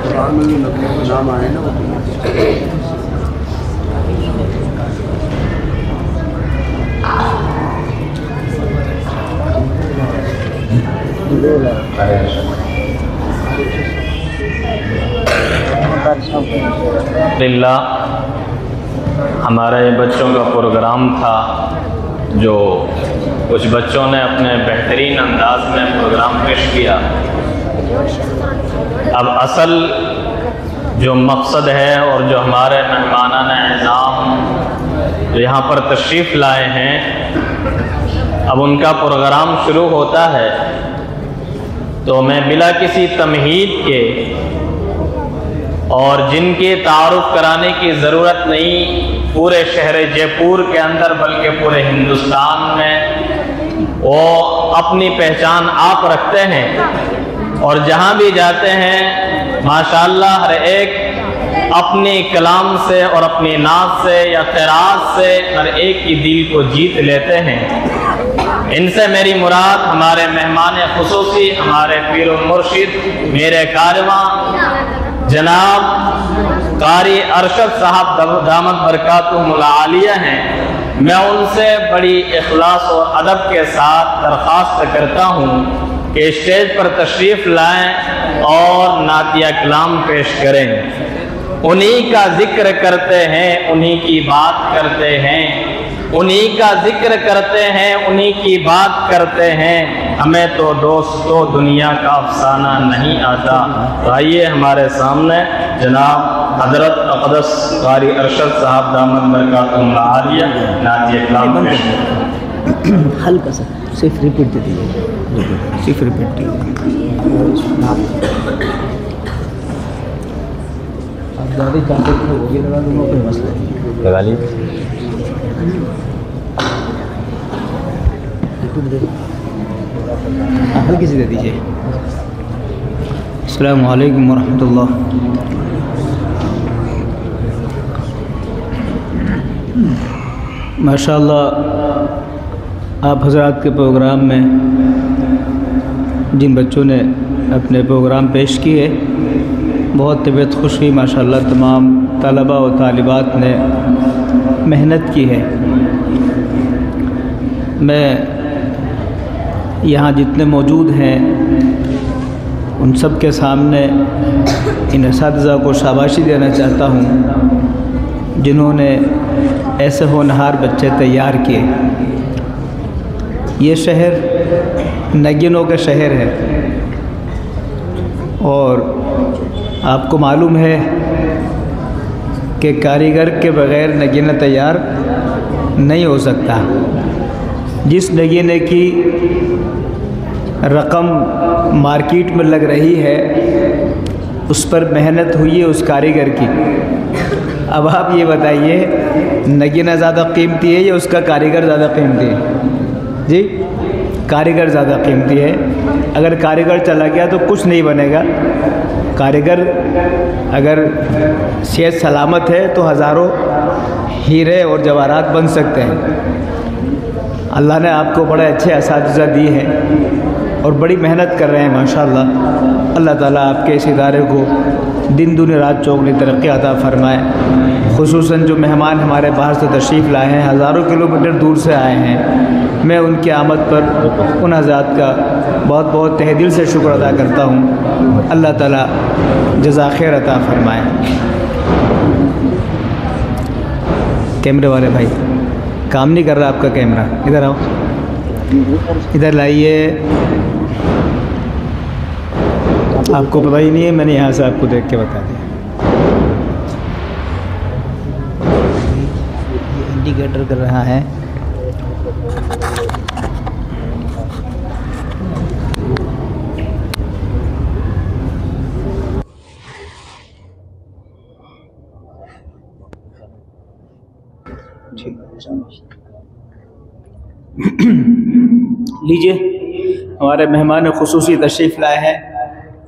قرآن میں بھی نبیوں کے نام آئے نا، للہ ہمارے بچوں کا پروگرام تھا، جو کچھ بچوں نے اپنے بہترین انداز میں پروگرام پیش کیا۔ اب اصل جو مقصد ہے اور جو ہمارے مہمانان اعظام جو یہاں پر تشریف لائے ہیں، اب ان کا پروگرام شروع ہوتا ہے، تو میں بلا کسی تمہید کے اور جن کے تعارف کرانے کی ضرورت نہیں پورے شہر جے پور کے اندر بلکہ پورے ہندوستان میں وہ اپنی پہچان آپ رکھتے ہیں، اور جہاں بھی جاتے ہیں ماشاءاللہ ہر ایک اپنی کلام سے اور اپنی نعت سے یا قرات سے ہر ایک کی دل کو جیت لیتے ہیں۔ ان سے میری مراد ہمارے مہمان خصوصی، ہمارے پیر و مرشد، میرے کارواں جناب قاری ارشد صاحب دامت برکاتہم العالیہ ہیں۔ میں ان سے بڑی اخلاص اور ادب کے ساتھ درخواست کرتا ہوں کہ اسٹیج پر تشریف لائیں اور نعتیہ کلام پیش کریں۔ انہی کا ذکر کرتے ہیں، انہی کی بات کرتے ہیں، انہی کا ذکر کرتے ہیں، انہی کی بات کرتے ہیں، ہمیں تو دوستو دنیا کا افسانہ نہیں آتا۔ تو آئیے ہمارے سامنے جناب حضرت اقدس قاری ارشد صاحب دامت برکاتہم العالیہ نعتیہ کلام پیش کریں۔ ہلکا سا صرف ریپیٹ دے دیجیے، صرف ریپیٹ دیجیے۔ آپ زیادہ چاہتے تھے وہ بھی لگا دوں گا، کوئی مسئلہ نہیں، لگا لیجیے۔ ہلکی سی دے دیجیے۔ السلام علیکم ورحمۃ اللہ۔ ماشاء اللہ آپ حضرات کے پروگرام میں جن بچوں نے اپنے پروگرام پیش کیے بہت طبیعت خوش ہوئی۔ ماشاء اللہ تمام طلباء و طالبات نے محنت کی ہے۔ میں یہاں جتنے موجود ہیں ان سب کے سامنے ان اساتذہ کو شاباشی دینا چاہتا ہوں جنہوں نے ایسے ہونہار بچے تیار کیے۔ یہ شہر نگینوں کا شہر ہے، اور آپ کو معلوم ہے کہ کاریگر کے بغیر نگینہ تیار نہیں ہو سکتا۔ جس نگینے کی رقم مارکیٹ میں لگ رہی ہے اس پر محنت ہوئی ہے اس کاریگر کی۔ اب آپ یہ بتائیے نگینہ زیادہ قیمتی ہے یا اس کا کاریگر زیادہ قیمتی ہے؟ جی کاریگر زیادہ قیمتی ہے۔ اگر کاریگر چلا گیا تو کچھ نہیں بنے گا۔ کاریگر اگر صحت سلامت ہے تو ہزاروں ہیرے اور جواہرات بن سکتے ہیں۔ اللہ نے آپ کو بڑے اچھے اساتذہ دیے ہیں اور بڑی محنت کر رہے ہیں ماشاءاللہ۔ اللہ تعالیٰ آپ کے اس ادارے کو دن دن رات چوگنی ترقی عطا فرمائے۔ خصوصاً جو مہمان ہمارے باہر سے تشریف لائے ہیں، ہزاروں کلومیٹر دور سے آئے ہیں، میں ان کی آمد پر ان حضرات کا بہت بہت تہ دل سے شکر ادا کرتا ہوں۔ اللہ تعالیٰ جزا خیر عطا فرمائے۔ کیمرے والے بھائی کام نہیں کر رہا آپ کا کیمرہ، ادھر آؤ، ادھر لائیے۔ آپ کو پتہ ہی نہیں ہے، میں نے یہاں سے آپ کو دیکھ کے بتا دیا۔ انڈیکیٹر کر رہا ہے۔ لیجئے ہمارے مہمان خصوصی تشریف لائے ہیں۔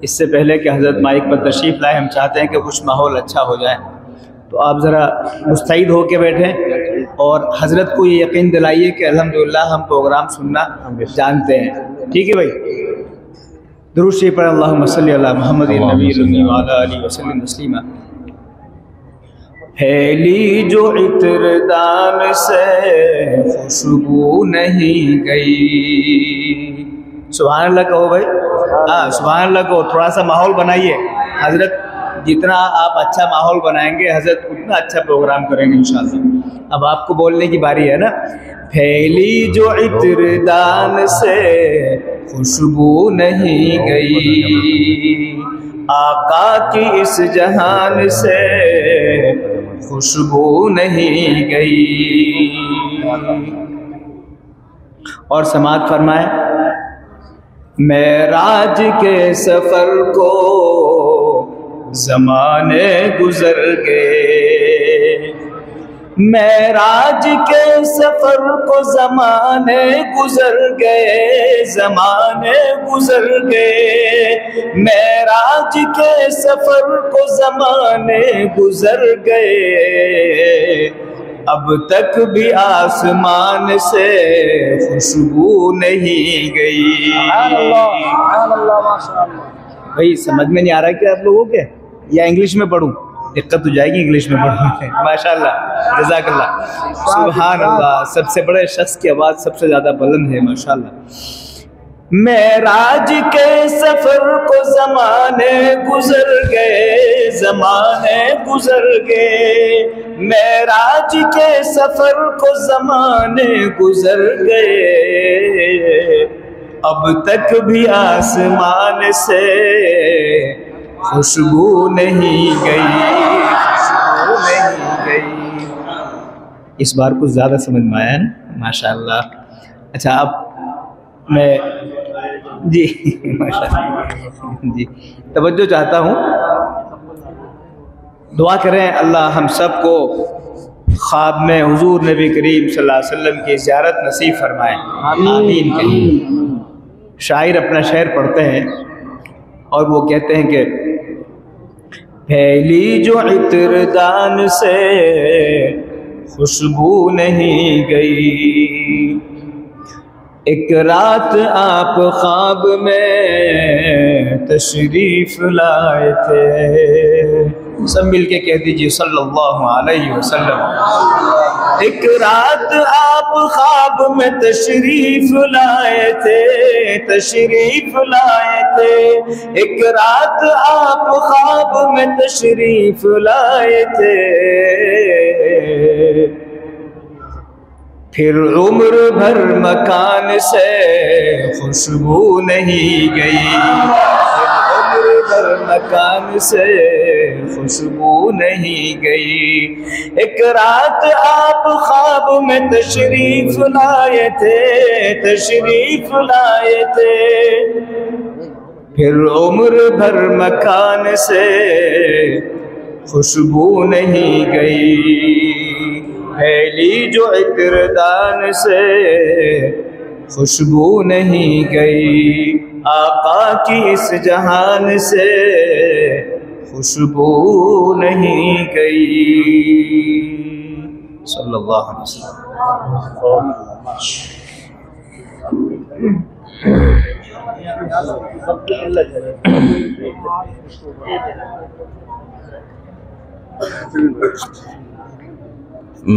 اس سے پہلے کہ حضرت مائک پر تشریف لائے، ہم چاہتے ہیں کہ کچھ ماحول اچھا ہو جائے، تو آپ ذرا مستعد ہو کے بیٹھیں اور حضرت کو یہ یقین دلائیے کہ الحمدللہ ہم پروگرام سننا جانتے ہیں۔ ٹھیک ہے بھائی؟ درود شریف پر اللہم صلی علی محمد النبی الرحیم وعلی آلہ وسلم تسلیما۔ پھیلی جو عطر دان سے خوشبو نہیں گئی۔ سبحان اللہ کہو بھائی، سبحان اللہ کہو، تھوڑا سا ماحول بنائیے حضرت، جتنا آپ اچھا ماحول بنائیں گے حضرت اتنا اچھا پروگرام کریں گے انشاءاللہ۔ اب آپ کو بولنے کی باری ہے نا۔ پھیلی جو عطر دان سے خوشبو نہیں گئی، آقا کی اس جہان سے خوشبو نہیں گئی۔ اور سماعت فرمائے، معراج کے سفر کو زمانے گزر گئے، معراج کے سفر کو زمانے گزر گئے، زمانے گزر گئے، معراج کے سفر کو زمانے گزر گئے، اب تک بھی آسمان سے خوشبو نہیں گئی۔ بھائی سمجھ میں نہیں آ رہا کہ آپ لوگوں کے، یا انگلش میں پڑھوں؟ دقت ہو جائے گی انگلش میں پڑھنے میں۔ ماشاءاللہ، جزاک اللہ، سبحان اللہ، سب سے بڑے شخص کی آواز سب سے زیادہ بلند ہے ماشاءاللہ۔ معراج کے سفر کو زمانے گزر گئے، زمانے گزر گئے، معراج کے سفر کو زمانے گزر گئے، اب تک بھی آسمان سے خوشبو نہیں گئی، خوشبو نہیں گئی۔ اس بار کچھ زیادہ سمجھ میں آیا نا ماشاءاللہ۔ اچھا اب میں جی ماشاءاللہ جی توجہ چاہتا ہوں، دعا کریں اللہ ہم سب کو خواب میں حضور نبی کریم صلی اللہ علیہ وسلم کی زیارت نصیب فرمائے، آمین کہیں۔ شاعر اپنا شعر پڑھتے ہیں اور وہ کہتے ہیں کہ پھیلی جو عطر دان سے خوشبو نہیں گئی، ایک رات آپ خواب میں تشریف لائے تھے، سب مل کے کہہ دیجیے صلی اللہ علیہ وسلم۔ ایک رات آپ خواب میں تشریف لائے تھے، تشریف لائے تھے، ایک رات آپ خواب میں تشریف لائے تھے، پھر عمر بھر مکان سے خوشبو نہیں گئی، عمر بھر مکان سے خوشبو نہیں گئی، ایک رات آپ خواب میں تشریف لائے تھے، تشریف لائے تھے، پھر عمر بھر مکان سے خوشبو نہیں گئی، پھیلی جو عطر دان سے خوشبو نہیں گئی، آقا کی اس جہان سے خوشبو نہیں گئی، صلی اللہ علیہ وسلم۔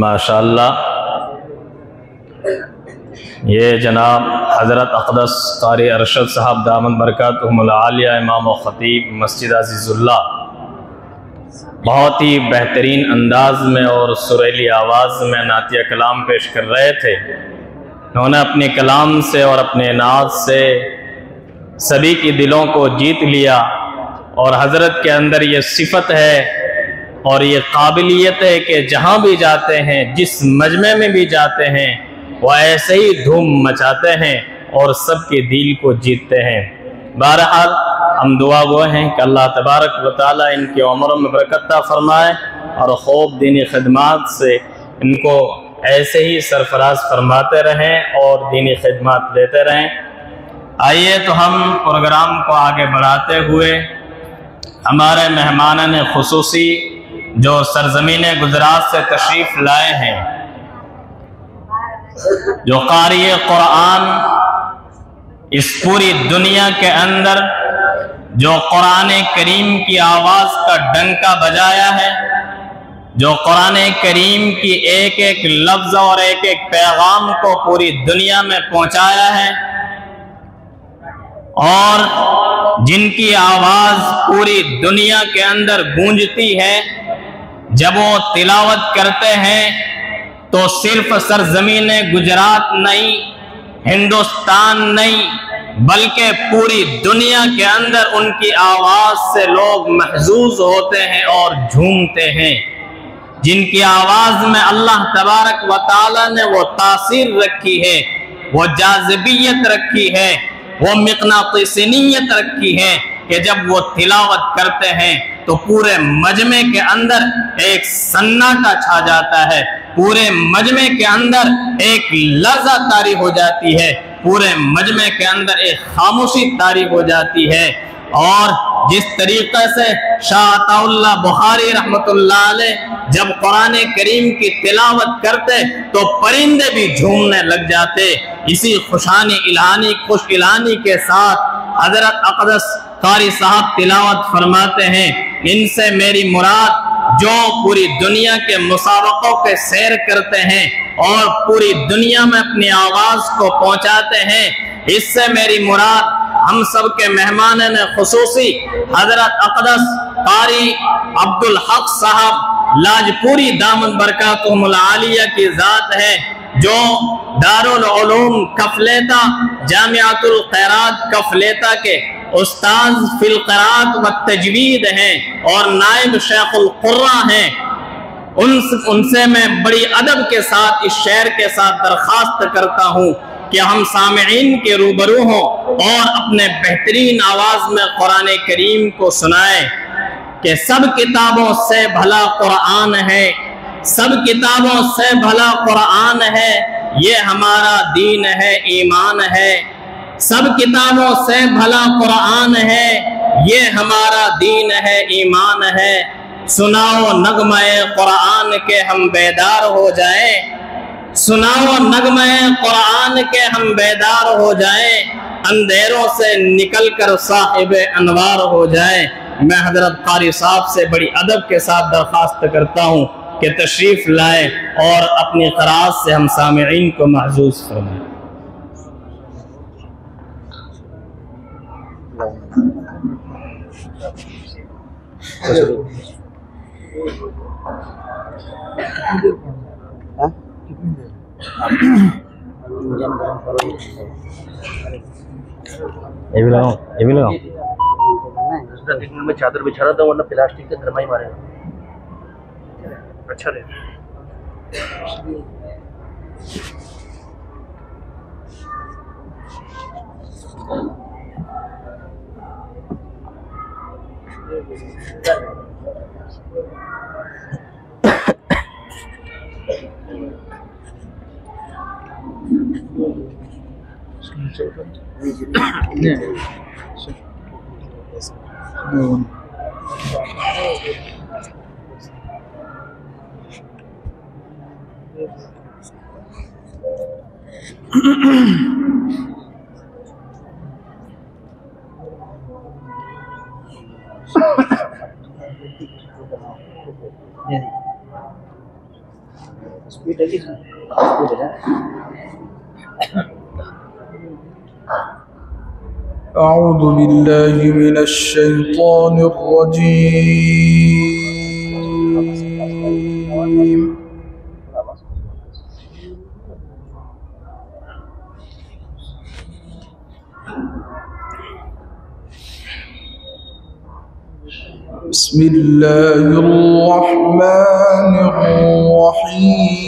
ماشاءاللہ، یہ جناب حضرت اقدس قاری ارشد صاحب دامن برکاتہم العالیہ امام و خطیب مسجد عزیز اللہ بہت ہی بہترین انداز میں اور سریلی آواز میں نعتیہ کلام پیش کر رہے تھے۔ انہوں نے اپنے کلام سے اور اپنے نعت سے سبھی کی دلوں کو جیت لیا، اور حضرت کے اندر یہ صفت ہے اور یہ قابلیت ہے کہ جہاں بھی جاتے ہیں، جس مجمع میں بھی جاتے ہیں، وہ ایسے ہی دھوم مچاتے ہیں اور سب کے دل کو جیتتے ہیں۔ بہرحال ہم دعا گو ہیں کہ اللہ تبارک و تعالیٰ ان کی عمروں میں برکت عطا فرمائے اور خوب دینی خدمات سے ان کو ایسے ہی سرفراز فرماتے رہیں اور دینی خدمات دیتے رہیں۔ آئیے تو ہم پروگرام کو آگے بڑھاتے ہوئے ہمارے مہمانان خصوصی جو سرزمین گجرات سے تشریف لائے ہیں، جو قاری قرآن اس پوری دنیا کے اندر جو قرآن کریم کی آواز کا ڈنکا بجایا ہے، جو قرآن کریم کی ایک ایک لفظ اور ایک ایک پیغام کو پوری دنیا میں پہنچایا ہے، اور جن کی آواز پوری دنیا کے اندر گونجتی ہے، جب وہ تلاوت کرتے ہیں تو صرف سرزمین گجرات نہیں، ہندوستان نہیں، بلکہ پوری دنیا کے اندر ان کی آواز سے لوگ محظوظ ہوتے ہیں اور جھومتے ہیں۔ جن کی آواز میں اللہ تبارک و تعالی نے وہ تاثیر رکھی ہے، وہ جاذبیت رکھی ہے، وہ مقناطیسیت رکھی ہے کہ جب وہ تلاوت کرتے ہیں تو پورے مجمع کے اندر ایک سناٹا چھا جاتا ہے، پورے مجمع کے اندر ایک لرزہ طاری ہو جاتی ہے، پورے مجمع کے اندر ایک خاموشی طاری ہو جاتی ہے۔ اور جس طریقے سے شاہ عطا اللہ بخاری رحمت اللہ علیہ جب قرآن کریم کی تلاوت کرتے تو پرندے بھی جھومنے لگ جاتے، اسی خوش الہانی کے ساتھ حضرت اقدس قاری صاحب تلاوت فرماتے ہیں، ان سے میری مراد جو پوری دنیا کے مسابقوں کے سیر کرتے ہیں اور پوری دنیا میں اپنی آواز کو پہنچاتے ہیں، اس سے میری مراد ہم سب کے مہمان خصوصی حضرت اقدس قاری عبدالحق صاحب لاجپوری دامن برکاتہم العالیہ کی ذات ہے، جو دارالعلوم کفلیتا جامعۃ الخیرات کفلیتا کے استاذ فی القراءت و تجوید ہیں اور نائب شیخ القراء ہیں۔ ان سے میں بڑی ادب کے ساتھ اس شعر کے ساتھ درخواست کرتا ہوں کہ ہم سامعین کے روبرو ہوں اور اپنے بہترین آواز میں قرآن کریم کو سنائیں کہ سب کتابوں سے بھلا قرآن ہے، سب کتابوں سے بھلا قرآن ہے، یہ ہمارا دین ہے، ایمان ہے، سب کتابوں سے بھلا قرآن ہے، یہ ہمارا دین ہے، ایمان ہے، سناؤ نغمہ قرآن کے ہم بیدار ہو جائیں، سناؤ نغمہ قرآن کے ہم بیدار ہو جائیں، اندھیروں سے نکل کر صاحب انوار ہو جائیں۔ میں حضرت قاری صاحب سے بڑی ادب کے ساتھ درخواست کرتا ہوں کہ تشریف لائیں اور اپنی قرآت سے ہم سامعین کو محظوظ فرمائیں۔ یہ بھی لگاؤں میں چادر بچھا رہا تھا ورنہ پلاسٹک کے گرمائی مارے گا، اچھا رہے۔ أعوذ بالله من الشيطان الرجيم بسم الله الرحمن الرحيم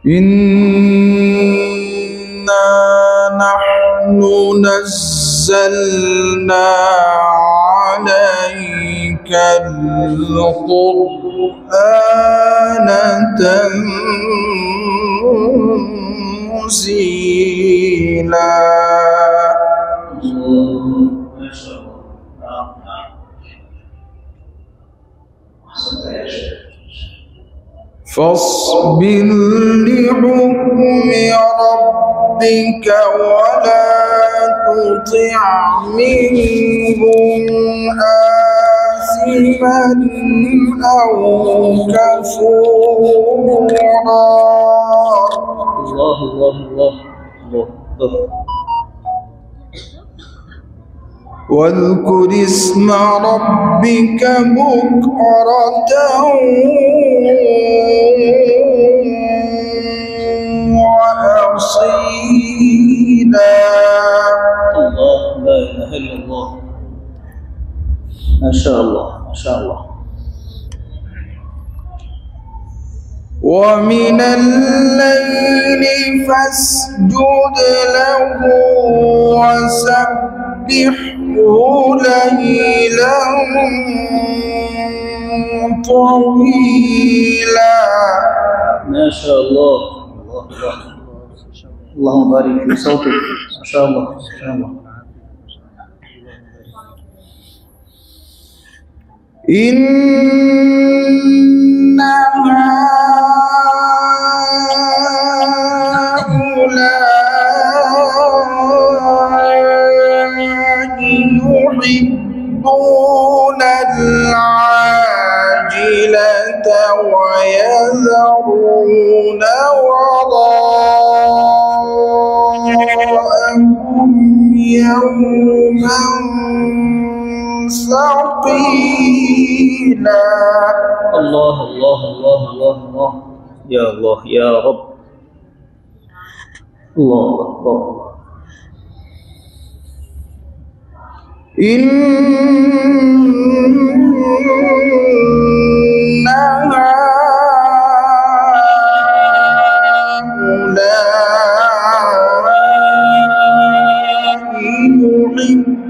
إنا نحن نزلنا عليك القرآن تنزيلا فاصبر لحكم ربك ولا تطع منهم آثما أو كفورا. الله الله الله الله. واذكر اسم ربك بكرة وأصيلا. الله لا إله إلا الله. ما شاء الله ما شاء الله. ومن الليل فاسجد له وسبحه ليلا طويلا. ما شاء الله. الله الله. اللهم بارك في صوتك. ما شاء الله ما شاء الله. إن يحبون العاجلة ويذرون وراءهم يوما ثقيلا. الله الله الله الله الله. يا الله يا رب. الله أكبر. إن هؤلاء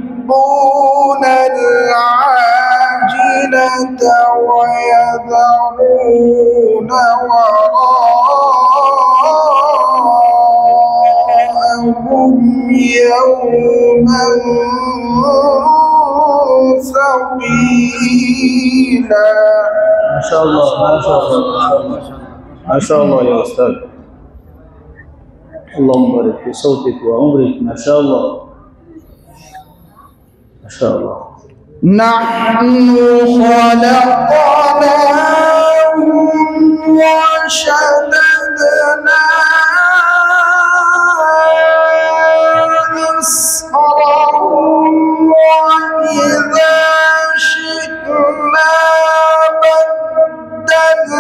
يحبون العاجلة ويذرون وراءهم يوما ثقيلا. ما شاء الله ما شاء الله ما شاء الله يا أستاذ. اللهم بارك في صوتك وعمرك. ما شاء الله ما شاء الله. نحن خلقناهم وشددنا أسرهم وإذا شئنا بدلنا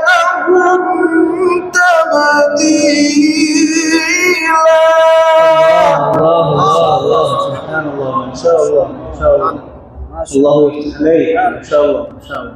أمثالهم تبديلا. الله الله الله. سبحان الله. ما شاء الله ما شاء الله. الله يفتح عليك. ما شاء الله ما شاء الله.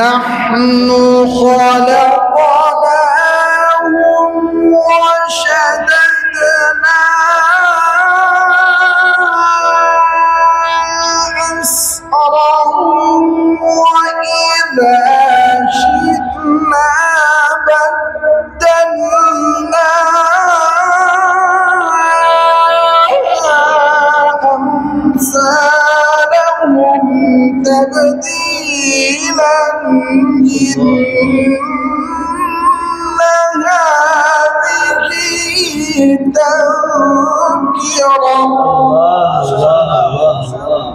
نحن خلقناهم وشددنا أسرهم وإذا شئنا بدلنا أمثالهم تبديلا. إن هذه تذكرة. الله الله الله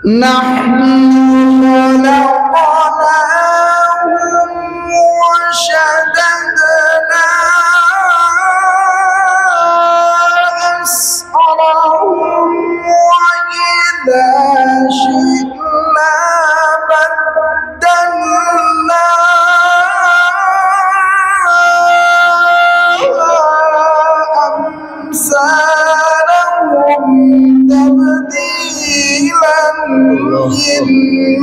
نحن خلقناهم وشددنا أسرهم وإذا شئنا بدلنا أمثالهم تبديلا. إن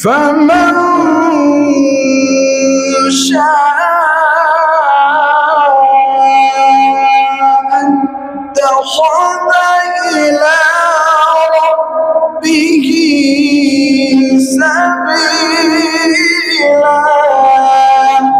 فمن شاء اتخذ إلى ربه سبيلا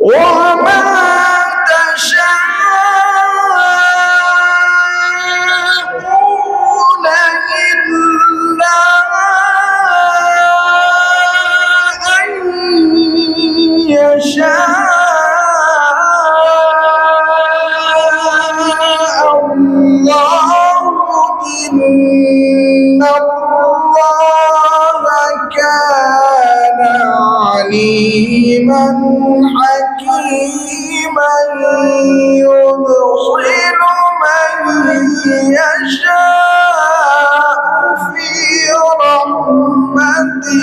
وما تشاءون إلا أن يشاء الله إن الله كان عليما حكيما يدخل من يشاء في رحمته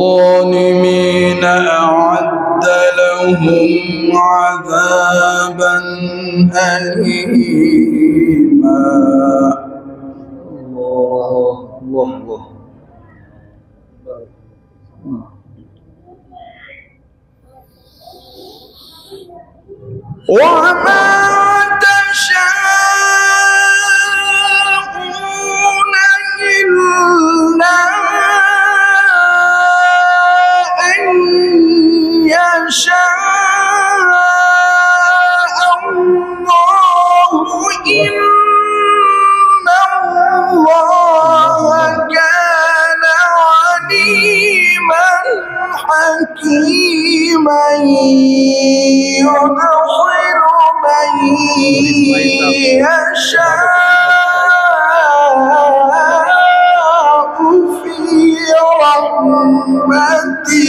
والظالمين أعد لهم عذابا أليما الله الله الله وما تشاءون إلا أن يشاء الله إن الله كان عليما حكيما يدخل من يشاء في رحمته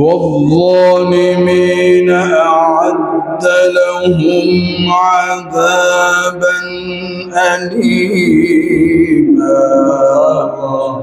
والظالمين أعد لهم عذابا أليما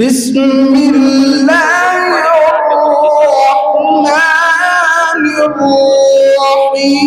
بسم الله الرحمن الرحيم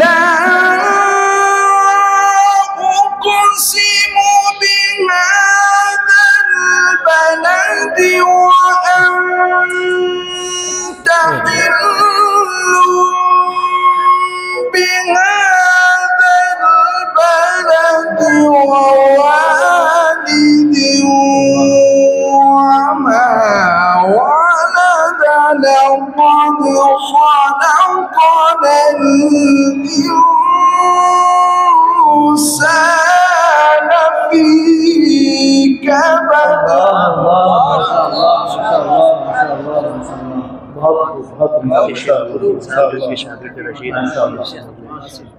لا أقسم بهذا البلد وأنت حل بهذا البلد ووالد وما ولد لقد خلقنا الإنسان في كبد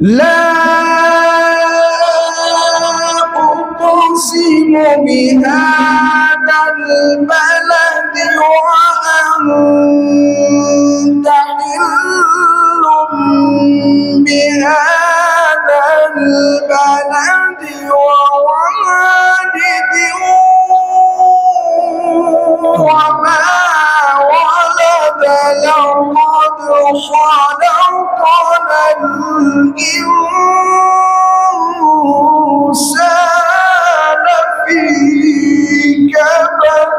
لا أقسم بهذا البلد وأنت حل بهذا البلد ووالد وما ولد لقد خلقنا الإنسان في كبد.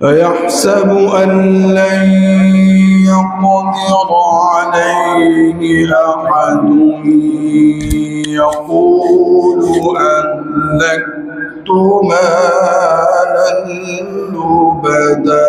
أيحسب أن لن يقدر عليه أحد يقول أهلكت مالا لبدا.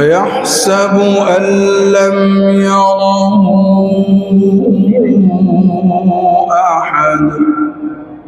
أيحسب أن لم يره أحد.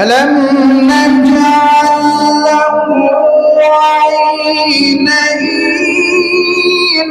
ألم نجعل له عينين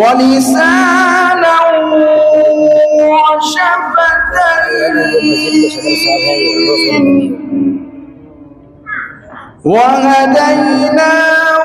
ولسانا وشفتين وهديناه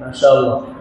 ما شاء الله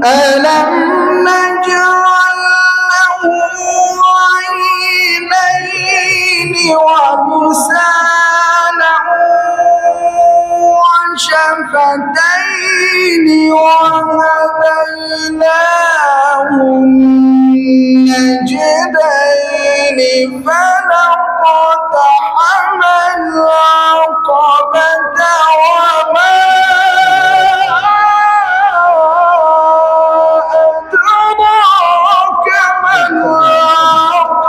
ألم نجعل له عينين ولسانا وشفتين وهديناه النجدين فلقتحم العقبة وما أدراك ما العقبة.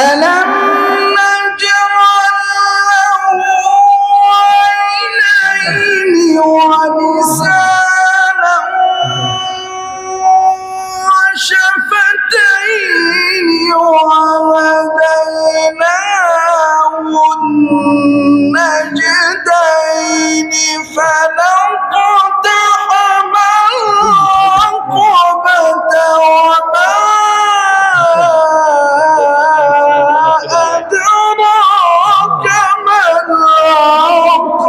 ألم نجعل له عينين ولسانا وشفتين وهديناه النجدين فلقتحم العقبة وما أدراك ما العقبة.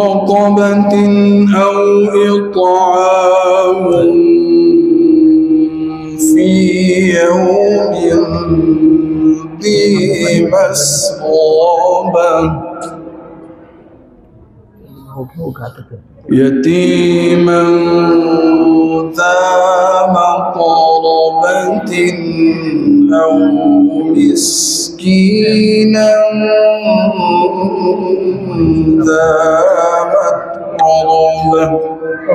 رقبة أو إطعام في يوم ذي مسغبة يتيما ذا مقربة أو مسكينا ذا متربة.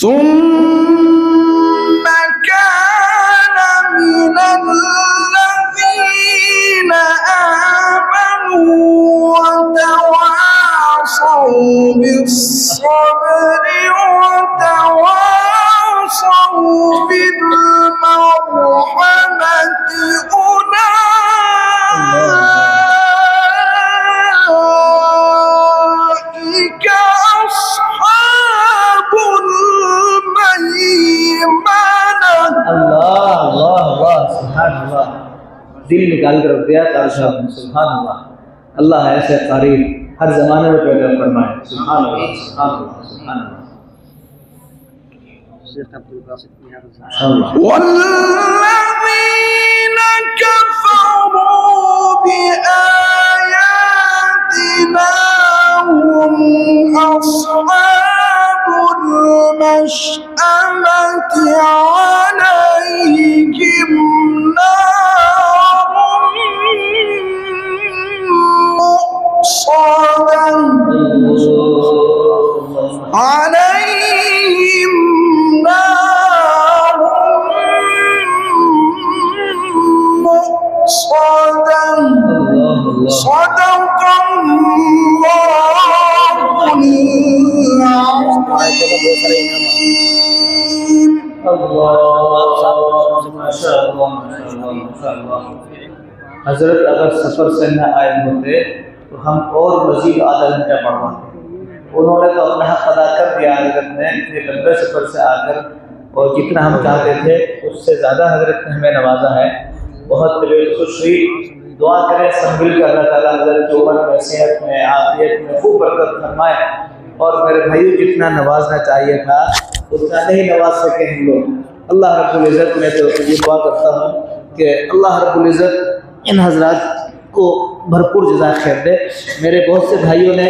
ثم كان من الذين آمنوا وتواصوا بالصبر وتواصوا بالمرحمة سبحان اللہ، دل نکال کر رکھ دیا قاری صاحب نے، سبحان اللہ۔ اللہ ایسے قاری ہر زمانے میں پیدا فرمائے، سبحان اللہ سبحان اللہ سبحان اللہ۔ والذين كفروا بآياتنا هم أصحاب المشأمة عليهم نار مؤصدة عليهم نار مؤصدة صدق الله العظيم۔ حضرت اگر سفر سے نہ آئے ہوتے تو ہم اور مزید آدھا گھنٹہ پڑھواتے۔ انہوں نے تو اپنا حق ادا کر دیا حضرت نے، اتنے لمبے سفر سے آ کر، اور جتنا ہم چاہتے تھے اس سے زیادہ حضرت نے ہمیں نوازا ہے۔ بہت طبیعت خوش ہوئی، دعا کریں سب مل کر اللہ تعالیٰ حضرت کی عمر میں، صحت میں، عافیت میں خوب برکت فرمائے، اور میرے بھائیوں جتنا نوازنا چاہیے تھا اتنا نہیں نواز سکے ہم لوگ۔ اللہ رب العزت میں تو یہ دعا کرتا ہوں کہ اللہ رب العزت ان حضرات کو بھرپور جزائے خیر دے۔ میرے بہت سے بھائیوں نے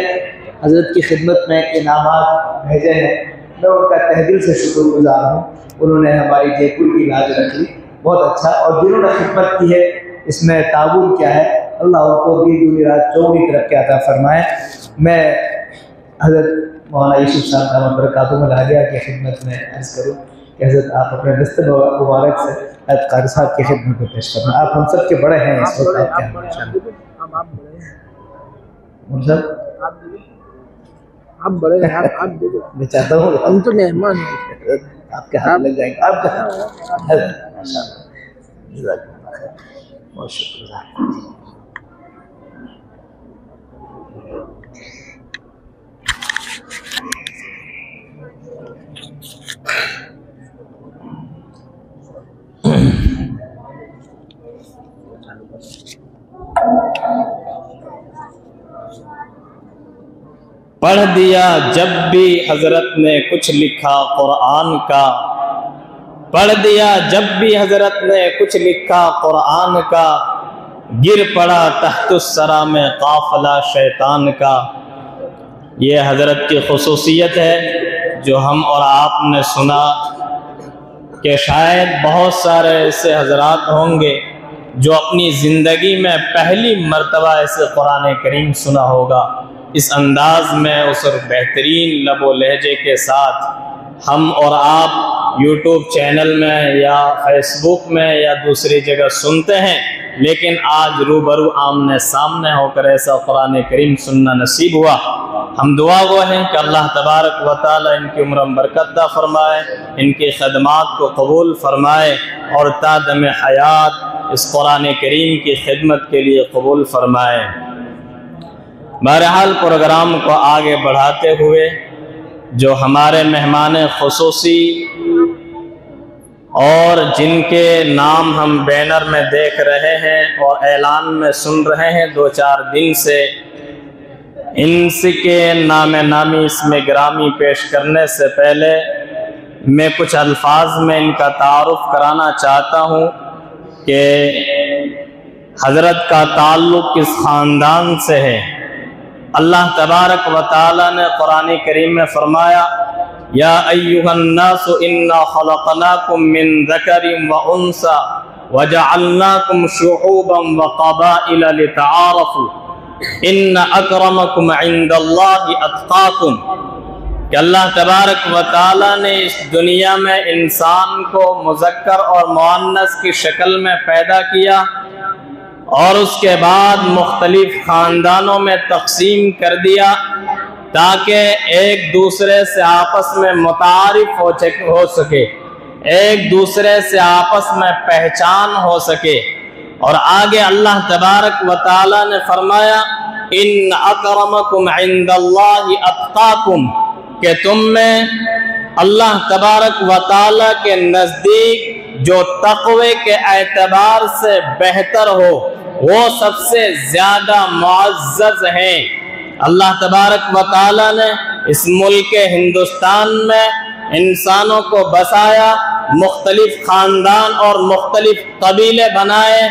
حضرت کی خدمت میں انعامات بھیجے ہیں، میں ان کا تہ دل سے شکر گزار ہوں۔ انہوں نے ہماری جے پور کی لاج رکھ لی، بہت اچھا، اور جنہوں نے خدمت کی ہے اس میں تعاون کیا ہے، اللہ ان کو بھی دنیا رات چوگنی ترقی عطا فرمائے۔ میں حضرت مولانا یوسف صاحب دامت برکاتہ میں لالیہ کی خدمت میں عرض کروں کہ حضرت آپ اپنے دست مبارک سے حضرت قاری صاحب کی خدمت میں پیش کرنا۔ آپ ہم سب کے بڑے ہیں اس وقت، آپ کیا ہیں آپ بڑے ہیں، آپ میں چاہتا ہوں ہم تو مہمان ہیں، آپ کے ہاتھ لگ جائیں گے، آپ کا ماشاء اللہ، جزاک اللہ خیر، بہت شکریہ۔ پڑھ دیا جب بھی حضرت نے کچھ لکھا قرآن کا، پڑھ دیا جب بھی حضرت نے کچھ لکھا قرآن کا، گر پڑا تحت الثری میں قافلہ شیطان کا۔ یہ حضرت کی خصوصیت ہے جو ہم اور آپ نے سنا کہ شاید بہت سارے ایسے حضرات ہوں گے جو اپنی زندگی میں پہلی مرتبہ ایسے قرآن کریم سنا ہوگا۔ اس انداز میں اس بہترین لب و لہجے کے ساتھ ہم اور آپ یوٹیوب چینل میں یا فیس بک میں یا دوسری جگہ سنتے ہیں، لیکن آج روبرو آمنے سامنے ہو کر ایسا قرآن کریم سننا نصیب ہوا۔ ہم دعا گو ہیں کہ اللہ تبارک و تعالی ان کی عمر برکت عطا فرمائے، ان کی خدمات کو قبول فرمائے، اور تا دم حیات اس قرآن کریم کی خدمت کے لیے قبول فرمائے۔ بہرحال پروگرام کو آگے بڑھاتے ہوئے جو ہمارے مہمان خصوصی اور جن کے نام ہم بینر میں دیکھ رہے ہیں اور اعلان میں سن رہے ہیں 2-4 دن سے، ان کے نام نامی اس میں گرامی پیش کرنے سے پہلے میں کچھ الفاظ میں ان کا تعارف کرانا چاہتا ہوں کہ حضرت کا تعلق کس خاندان سے ہے۔ اللہ تبارک و تعالی نے قرآن کریم میں فرمایا، یا ایھا الناس انا خلقناکم من ذکر و انثی وجعلناکم شعوبا وقبائل لتعارفوا ان اکرمکم عند اللہ اتقاکم، کہ اللہ تبارک و تعالی نے اس دنیا میں انسان کو مذکر اور مؤنث کی شکل میں پیدا کیا، اور اس کے بعد مختلف خاندانوں میں تقسیم کر دیا تاکہ ایک دوسرے سے آپس میں متعارف ہو سکے، ایک دوسرے سے آپس میں پہچان ہو سکے۔ اور آگے اللہ تبارک و تعالی نے فرمایا، ان اکرمکم عند اللہ اتقاکم، کہ تم میں اللہ تبارک و تعالی کے نزدیک جو تقوی کے اعتبار سے بہتر ہو وہ سب سے زیادہ معزز ہیں۔ اللہ تبارک و تعالیٰ نے اس ملک ہندوستان میں انسانوں کو بسایا، مختلف خاندان اور مختلف قبیلے بنائے،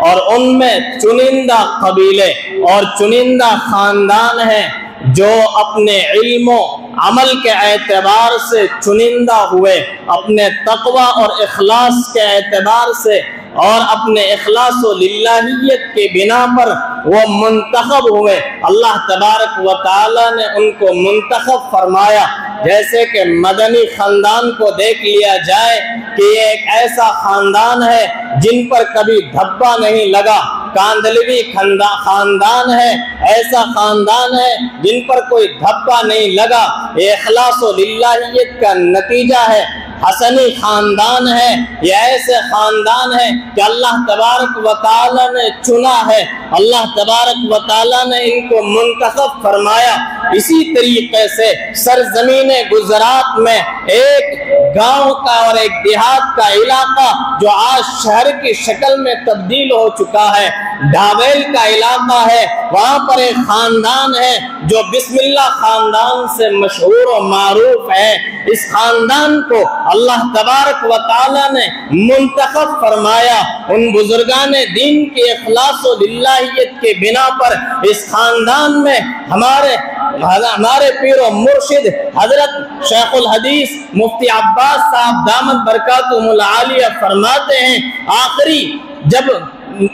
اور ان میں چنندہ قبیلے اور چنندہ خاندان ہیں جو اپنے علم و عمل کے اعتبار سے چنندہ ہوئے، اپنے تقوی اور اخلاص کے اعتبار سے اور اپنے اخلاص و للہیت کے بنا پر وہ منتخب ہوئے۔ اللہ تبارک و تعالیٰ نے ان کو منتخب فرمایا۔ جیسے کہ مدنی خاندان کو دیکھ لیا جائے کہ یہ ایک ایسا خاندان ہے جن پر کبھی دھبا نہیں لگا، کاندلوی خاندان ہے، ایسا خاندان ہے جن پر کوئی دھبا نہیں لگا، یہ اخلاص و للہیت کا نتیجہ ہے۔ حسنی خاندان ہے، یہ ایسے خاندان ہے کہ اللہ تبارک و تعالیٰ نے چنا ہے، اللہ تبارک و تعالیٰ نے ان کو منتخب فرمایا۔ اسی طریقے سے سرزمین گجرات میں ایک گاؤں کا اور ایک دیہات کا علاقہ جو آج شہر کی شکل میں تبدیل ہو چکا ہے، ڈھابیل کا علاقہ ہے، وہاں پر ایک خاندان ہے جو بسم اللہ خاندان سے مشہور و معروف ہے۔ اس خاندان کو اللہ تبارک و تعالیٰ نے منتخب فرمایا۔ ان بزرگان دین کے اخلاص و للہیت کے بنا پر اس خاندان میں ہمارے پیر و مرشد حضرت شیخ الحدیث مفتی عباس صاحب دامت برکاتہم العالیہ فرماتے ہیں، آخری جب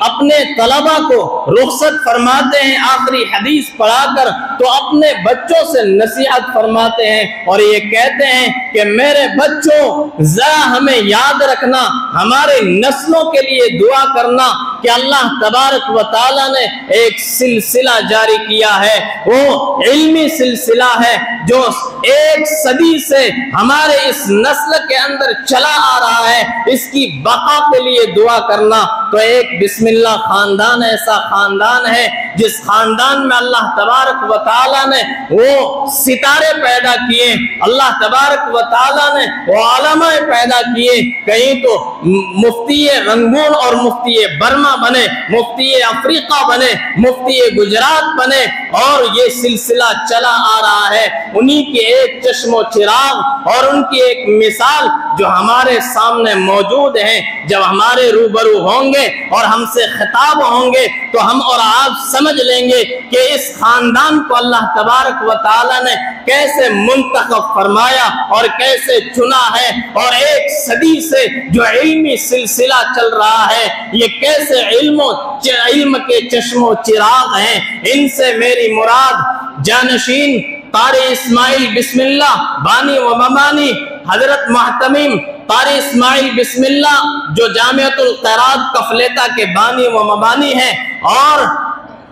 اپنے طلبہ کو رخصت فرماتے ہیں آخری حدیث پڑھا کر تو اپنے بچوں سے نصیحت فرماتے ہیں اور یہ کہتے ہیں کہ میرے بچوں ذرا ہمیں یاد رکھنا، ہمارے نسلوں کے لیے دعا کرنا کہ اللہ تبارک و تعالیٰ نے ایک سلسلہ جاری کیا ہے، وہ علمی سلسلہ ہے جو ایک صدی سے ہمارے اس نسل کے اندر چلا آ رہا ہے، اس کی بقا کے لیے دعا کرنا۔ تو ایک بسم اللہ خاندان ایسا خاندان ہے جس خاندان میں اللہ تبارک و تعالیٰ نے وہ ستارے پیدا کیے، اللہ تبارک و تعالیٰ نے وہ علماء پیدا کیے، کہیں تو مفتی رنگون اور مفتی برما بنے، مفتی افریقہ بنے، مفتی گجرات بنے، اور یہ سلسلہ چلا آ رہا ہے۔ انہی کے ایک چشم و چراغ اور ان کی ایک مثال جو ہمارے سامنے موجود ہیں، جب ہمارے روبرو ہوں گے اور ہم سے خطاب ہوں گے تو ہم اور آپ سمجھ لیں گے کہ اس خاندان کو اللہ تبارک و تعالیٰ نے کیسے منتخب فرمایا اور کیسے چنا ہے، اور ایک صدی سے جو علمی سلسلہ چل رہا ہے یہ کیسے علم کے چشم و چراغ ہیں۔ ان سے میری مراد جانشین قاری اسماعیل بسم اللہ بانی و مبانی حضرت محتمیم قاری اسماعیل بسم اللہ جو جامعۃ القرات کفلیتا کے بانی و مبانی ہیں، اور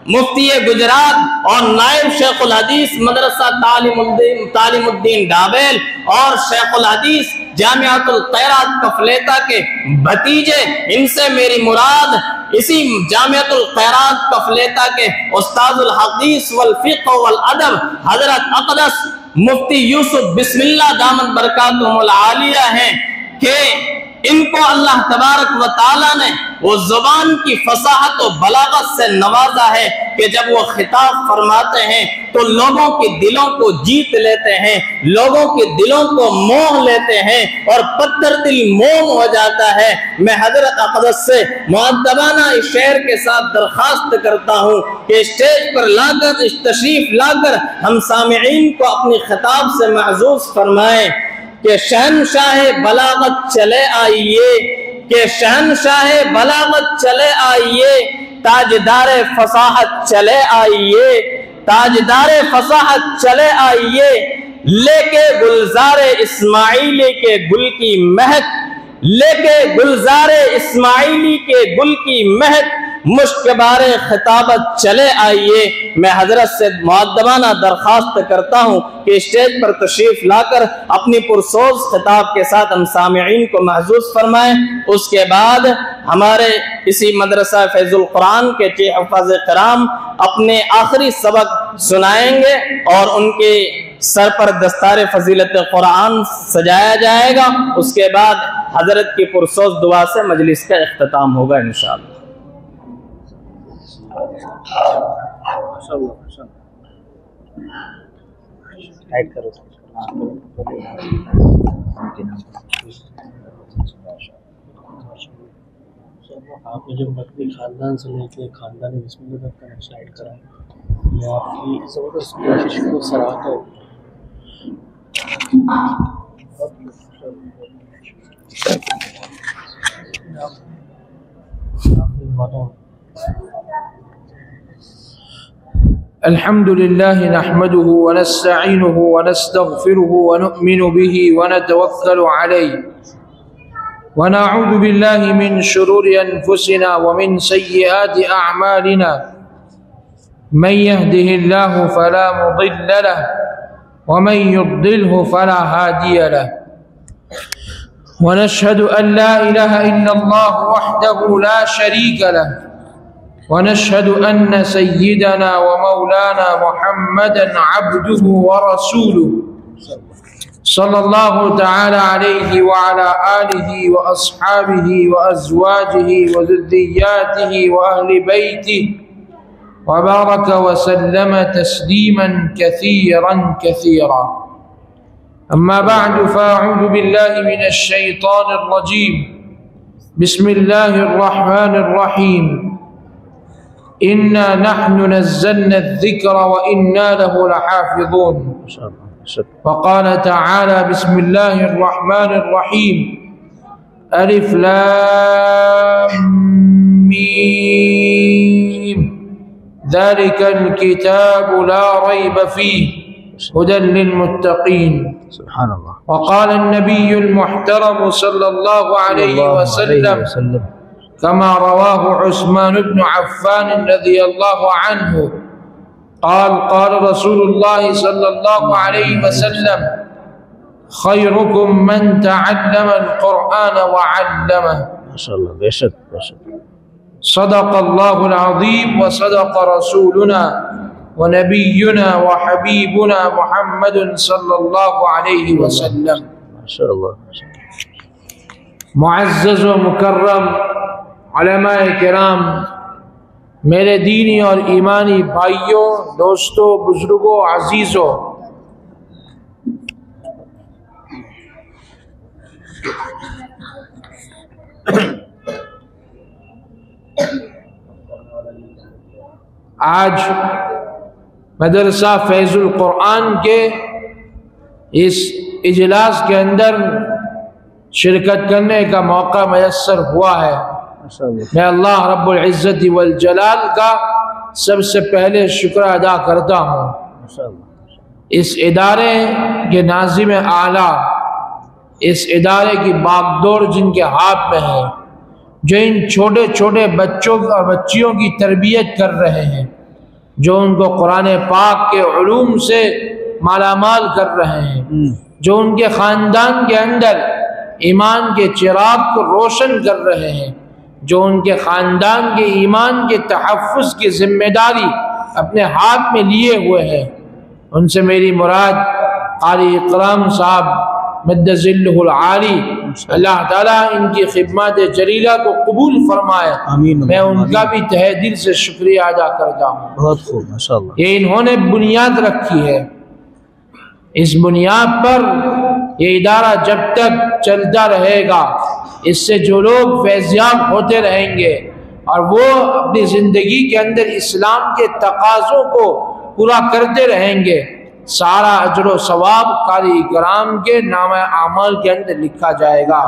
مفتی گجرات اور نائب شیخ الحدیث مدرسہ تعلیم الدین ڈابیل اور شیخ الحدیث جامعۃ القرات کفلیتا کے بھتیجے، ان سے میری مراد اسی جامعۃ القرات کفلیتا کے استاد الحدیث والفقہ والادب حضرت اقدس مفتی یوسف بسم اللہ دامت برکاتہم العالیہ ہیں کہ ان کو اللہ تبارک و تعالیٰ نے وہ زبان کی فصاحت و بلاغت سے نوازا ہے کہ جب وہ خطاب فرماتے ہیں تو لوگوں کے دلوں کو جیت لیتے ہیں، لوگوں کے دلوں کو موہ لیتے ہیں اور پتھر دل موم ہو جاتا ہے۔ میں حضرت اقدس سے مؤدبانہ اس شعر کے ساتھ درخواست کرتا ہوں کہ اسٹیج پر لا کر تشریف لا کر ہم سامعین کو اپنی خطاب سے محظوظ فرمائیں کہ شہنشاہ بلاغت چلے آئیے، کہ شہنشاہ بلاغت چلے آئیے، تاجدار فصاحت چلے آئیے، تاجدار فصاحت چلے آئیے، لے کے گلزار اسماعیلی کے گل کی مہک، لے کے گلزار اسماعیلی کے گل کی مہک، مشکبار خطابت چلے آئیے۔ میں حضرت سے مؤدبانہ درخواست کرتا ہوں کہ اسٹیج پر تشریف لا کر اپنی پرسوز خطاب کے ساتھ ہم سامعین کو محظوظ فرمائیں۔ اس کے بعد ہمارے اسی مدرسہ فیض القرآن کے چھ حفاظ کرام اپنے آخری سبق سنائیں گے اور ان کے سر پر دستار فضیلت قرآن سجایا جائے گا، اس کے بعد حضرت کی پرسوز دعا سے مجلس کا اختتام ہوگا انشاءاللہ۔ آپ نے جب اپنے خاندان سے لے کے خاندان بسم اللہ تک کا نقشہ ایڈ کرا ہے، یہ آپ کی زبردست کوشش کو سراہتا ہے۔ الحمد لله نحمده ونستعينه ونستغفره ونؤمن به ونتوكل عليه ونعوذ بالله من شرور أنفسنا ومن سيئات أعمالنا، من يهده الله فلا مضل له ومن يضلله فلا هادي له، ونشهد أن لا إله إلا الله وحده لا شريك له، ونشهد أن سيدنا ومولانا محمدا عبده ورسوله صلى الله تعالى عليه وعلى آله وأصحابه وأزواجه وذرياته وأهل بيته وبارك وسلم تسليما كثيرا كثيرا. أما بعد فأعوذ بالله من الشيطان الرجيم. بسم الله الرحمن الرحيم. إنا نحن نزلنا الذكر وإنا له لحافظون. وقال تعالى بسم الله الرحمن الرحيم. ألف لام ميم. ذلك الكتاب لا ريب فيه هدى للمتقين. سبحان الله. وقال النبي المحترم صلى الله عليه وسلم كما رواه عثمان بن عفان رضي الله عنه قال قال رسول الله صلى الله عليه وسلم خيركم من تعلم القرآن وعلمه. ما شاء الله. بے شک بے شک. صدق الله العظيم وصدق رسولنا ونبينا وحبيبنا محمد صلى الله عليه وسلم. ما شاء الله. معزز و مکرم علماء کرام، میرے دینی اور ایمانی بھائیوں، دوستوں، بزرگوں، عزیزوں، آج مدرسہ فیض القرآن کے اس اجلاس کے اندر شرکت کرنے کا موقع میسر ہوا ہے۔ میں اللہ رب العزت والجلال کا سب سے پہلے شکر ادا کرتا ہوں۔ اس ادارے کے ناظم اعلیٰ، اس ادارے کی باغڈور جن کے ہاتھ میں ہے، جو ان چھوٹے چھوٹے بچوں اور بچیوں کی تربیت کر رہے ہیں، جو ان کو قرآن پاک کے علوم سے مالا مال کر رہے ہیں، جو ان کے خاندان کے اندر ایمان کے چراغ کو روشن کر رہے ہیں، جو ان کے خاندان کے ایمان کے تحفظ کی ذمہ داری اپنے ہاتھ میں لیے ہوئے ہیں، ان سے میری مراد قاری اکرام صاحب مد ظلہ العالی، اللہ تعالیٰ ان کی خدمات جلیلہ کو قبول فرمائے۔ میں ان کا بھی تہہ دل سے شکریہ ادا کرتا ہوں۔ بہت خوب، ماشاءاللہ۔ یہ انہوں نے بنیاد رکھی ہے، اس بنیاد پر یہ ادارہ جب تک چلتا رہے گا، اس سے جو لوگ فیضیاب ہوتے رہیں گے اور وہ اپنی زندگی کے اندر اسلام کے تقاضوں کو پورا کرتے رہیں گے، سارا اجر و ثواب قاری اکرام کے نام اعمال کے اندر لکھا جائے گا۔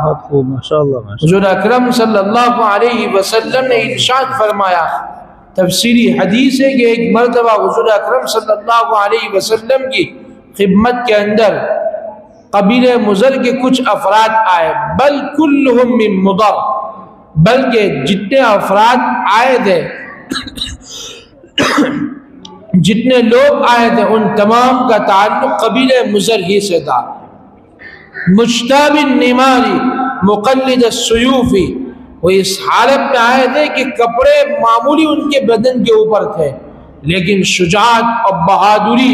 حضور اکرم صلی اللہ علیہ وسلم نے ارشاد فرمایا، تفسیری حدیث ہے کہ ایک مرتبہ حضور اکرم صلی اللہ علیہ وسلم کی خدمت کے اندر قبیلہ مضر کے کچھ افراد آئے، بل کلہم من مضر، بلکہ جتنے افراد آئے تھے، جتنے لوگ آئے تھے، ان تمام کا تعلق قبیلہ مضر ہی سے تھا۔ مجتاب النمار مقلد السیوف، وہ اس حالت میں آئے تھے کہ کپڑے معمولی ان کے بدن کے اوپر تھے، لیکن شجاعت اور بہادری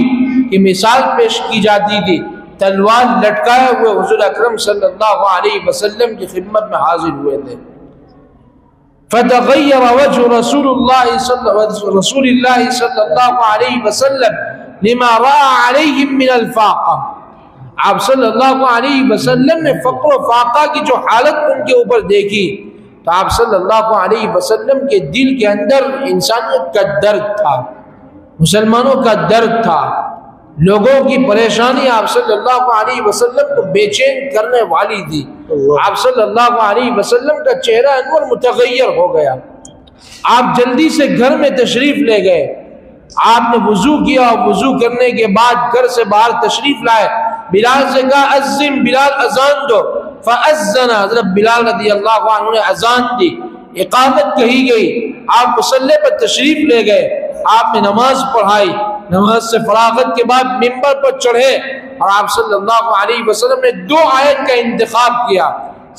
کی مثال پیش کی جاتی تھی، تلوار لٹکائے ہوئے حضور اکرم صلی اللہ علیہ وسلم کی خدمت میں حاضر ہوئے تھے۔ فتغیر وجہ رسول اللہ صلی اللہ علیہ وسلم لما رأى علیہم من الفاقہ، آپ صلی اللہ علیہ وسلم نے فقر و فاقہ کی جو حالت ان کے اوپر دیکھی تو آپ صلی اللہ علیہ وسلم کے دل کے اندر انسانیت کا درد تھا، مسلمانوں کا درد تھا، لوگوں کی پریشانی آپ صلی اللہ علیہ وسلم کو بے چین کرنے والی تھی۔ آپ صلی اللہ علیہ وسلم کا چہرہ انور متغیر ہو گیا، آپ جلدی سے گھر میں تشریف لے گئے، آپ نے وضو کیا اور وضو کرنے کے بعد گھر سے باہر تشریف لائے، بلال سے کہا اذن، بلال اذان دو، فاذن، حضرت بلال رضی اللہ عنہ نے اذان دی، اقامت کہی گئی، آپ مصلی پر تشریف لے گئے، آپ نے نماز پڑھائی، نماز سے فراغت کے بعد منبر پر چڑھے اور آپ صلی اللہ علیہ وسلم نے 2 آیت کا انتخاب کیا۔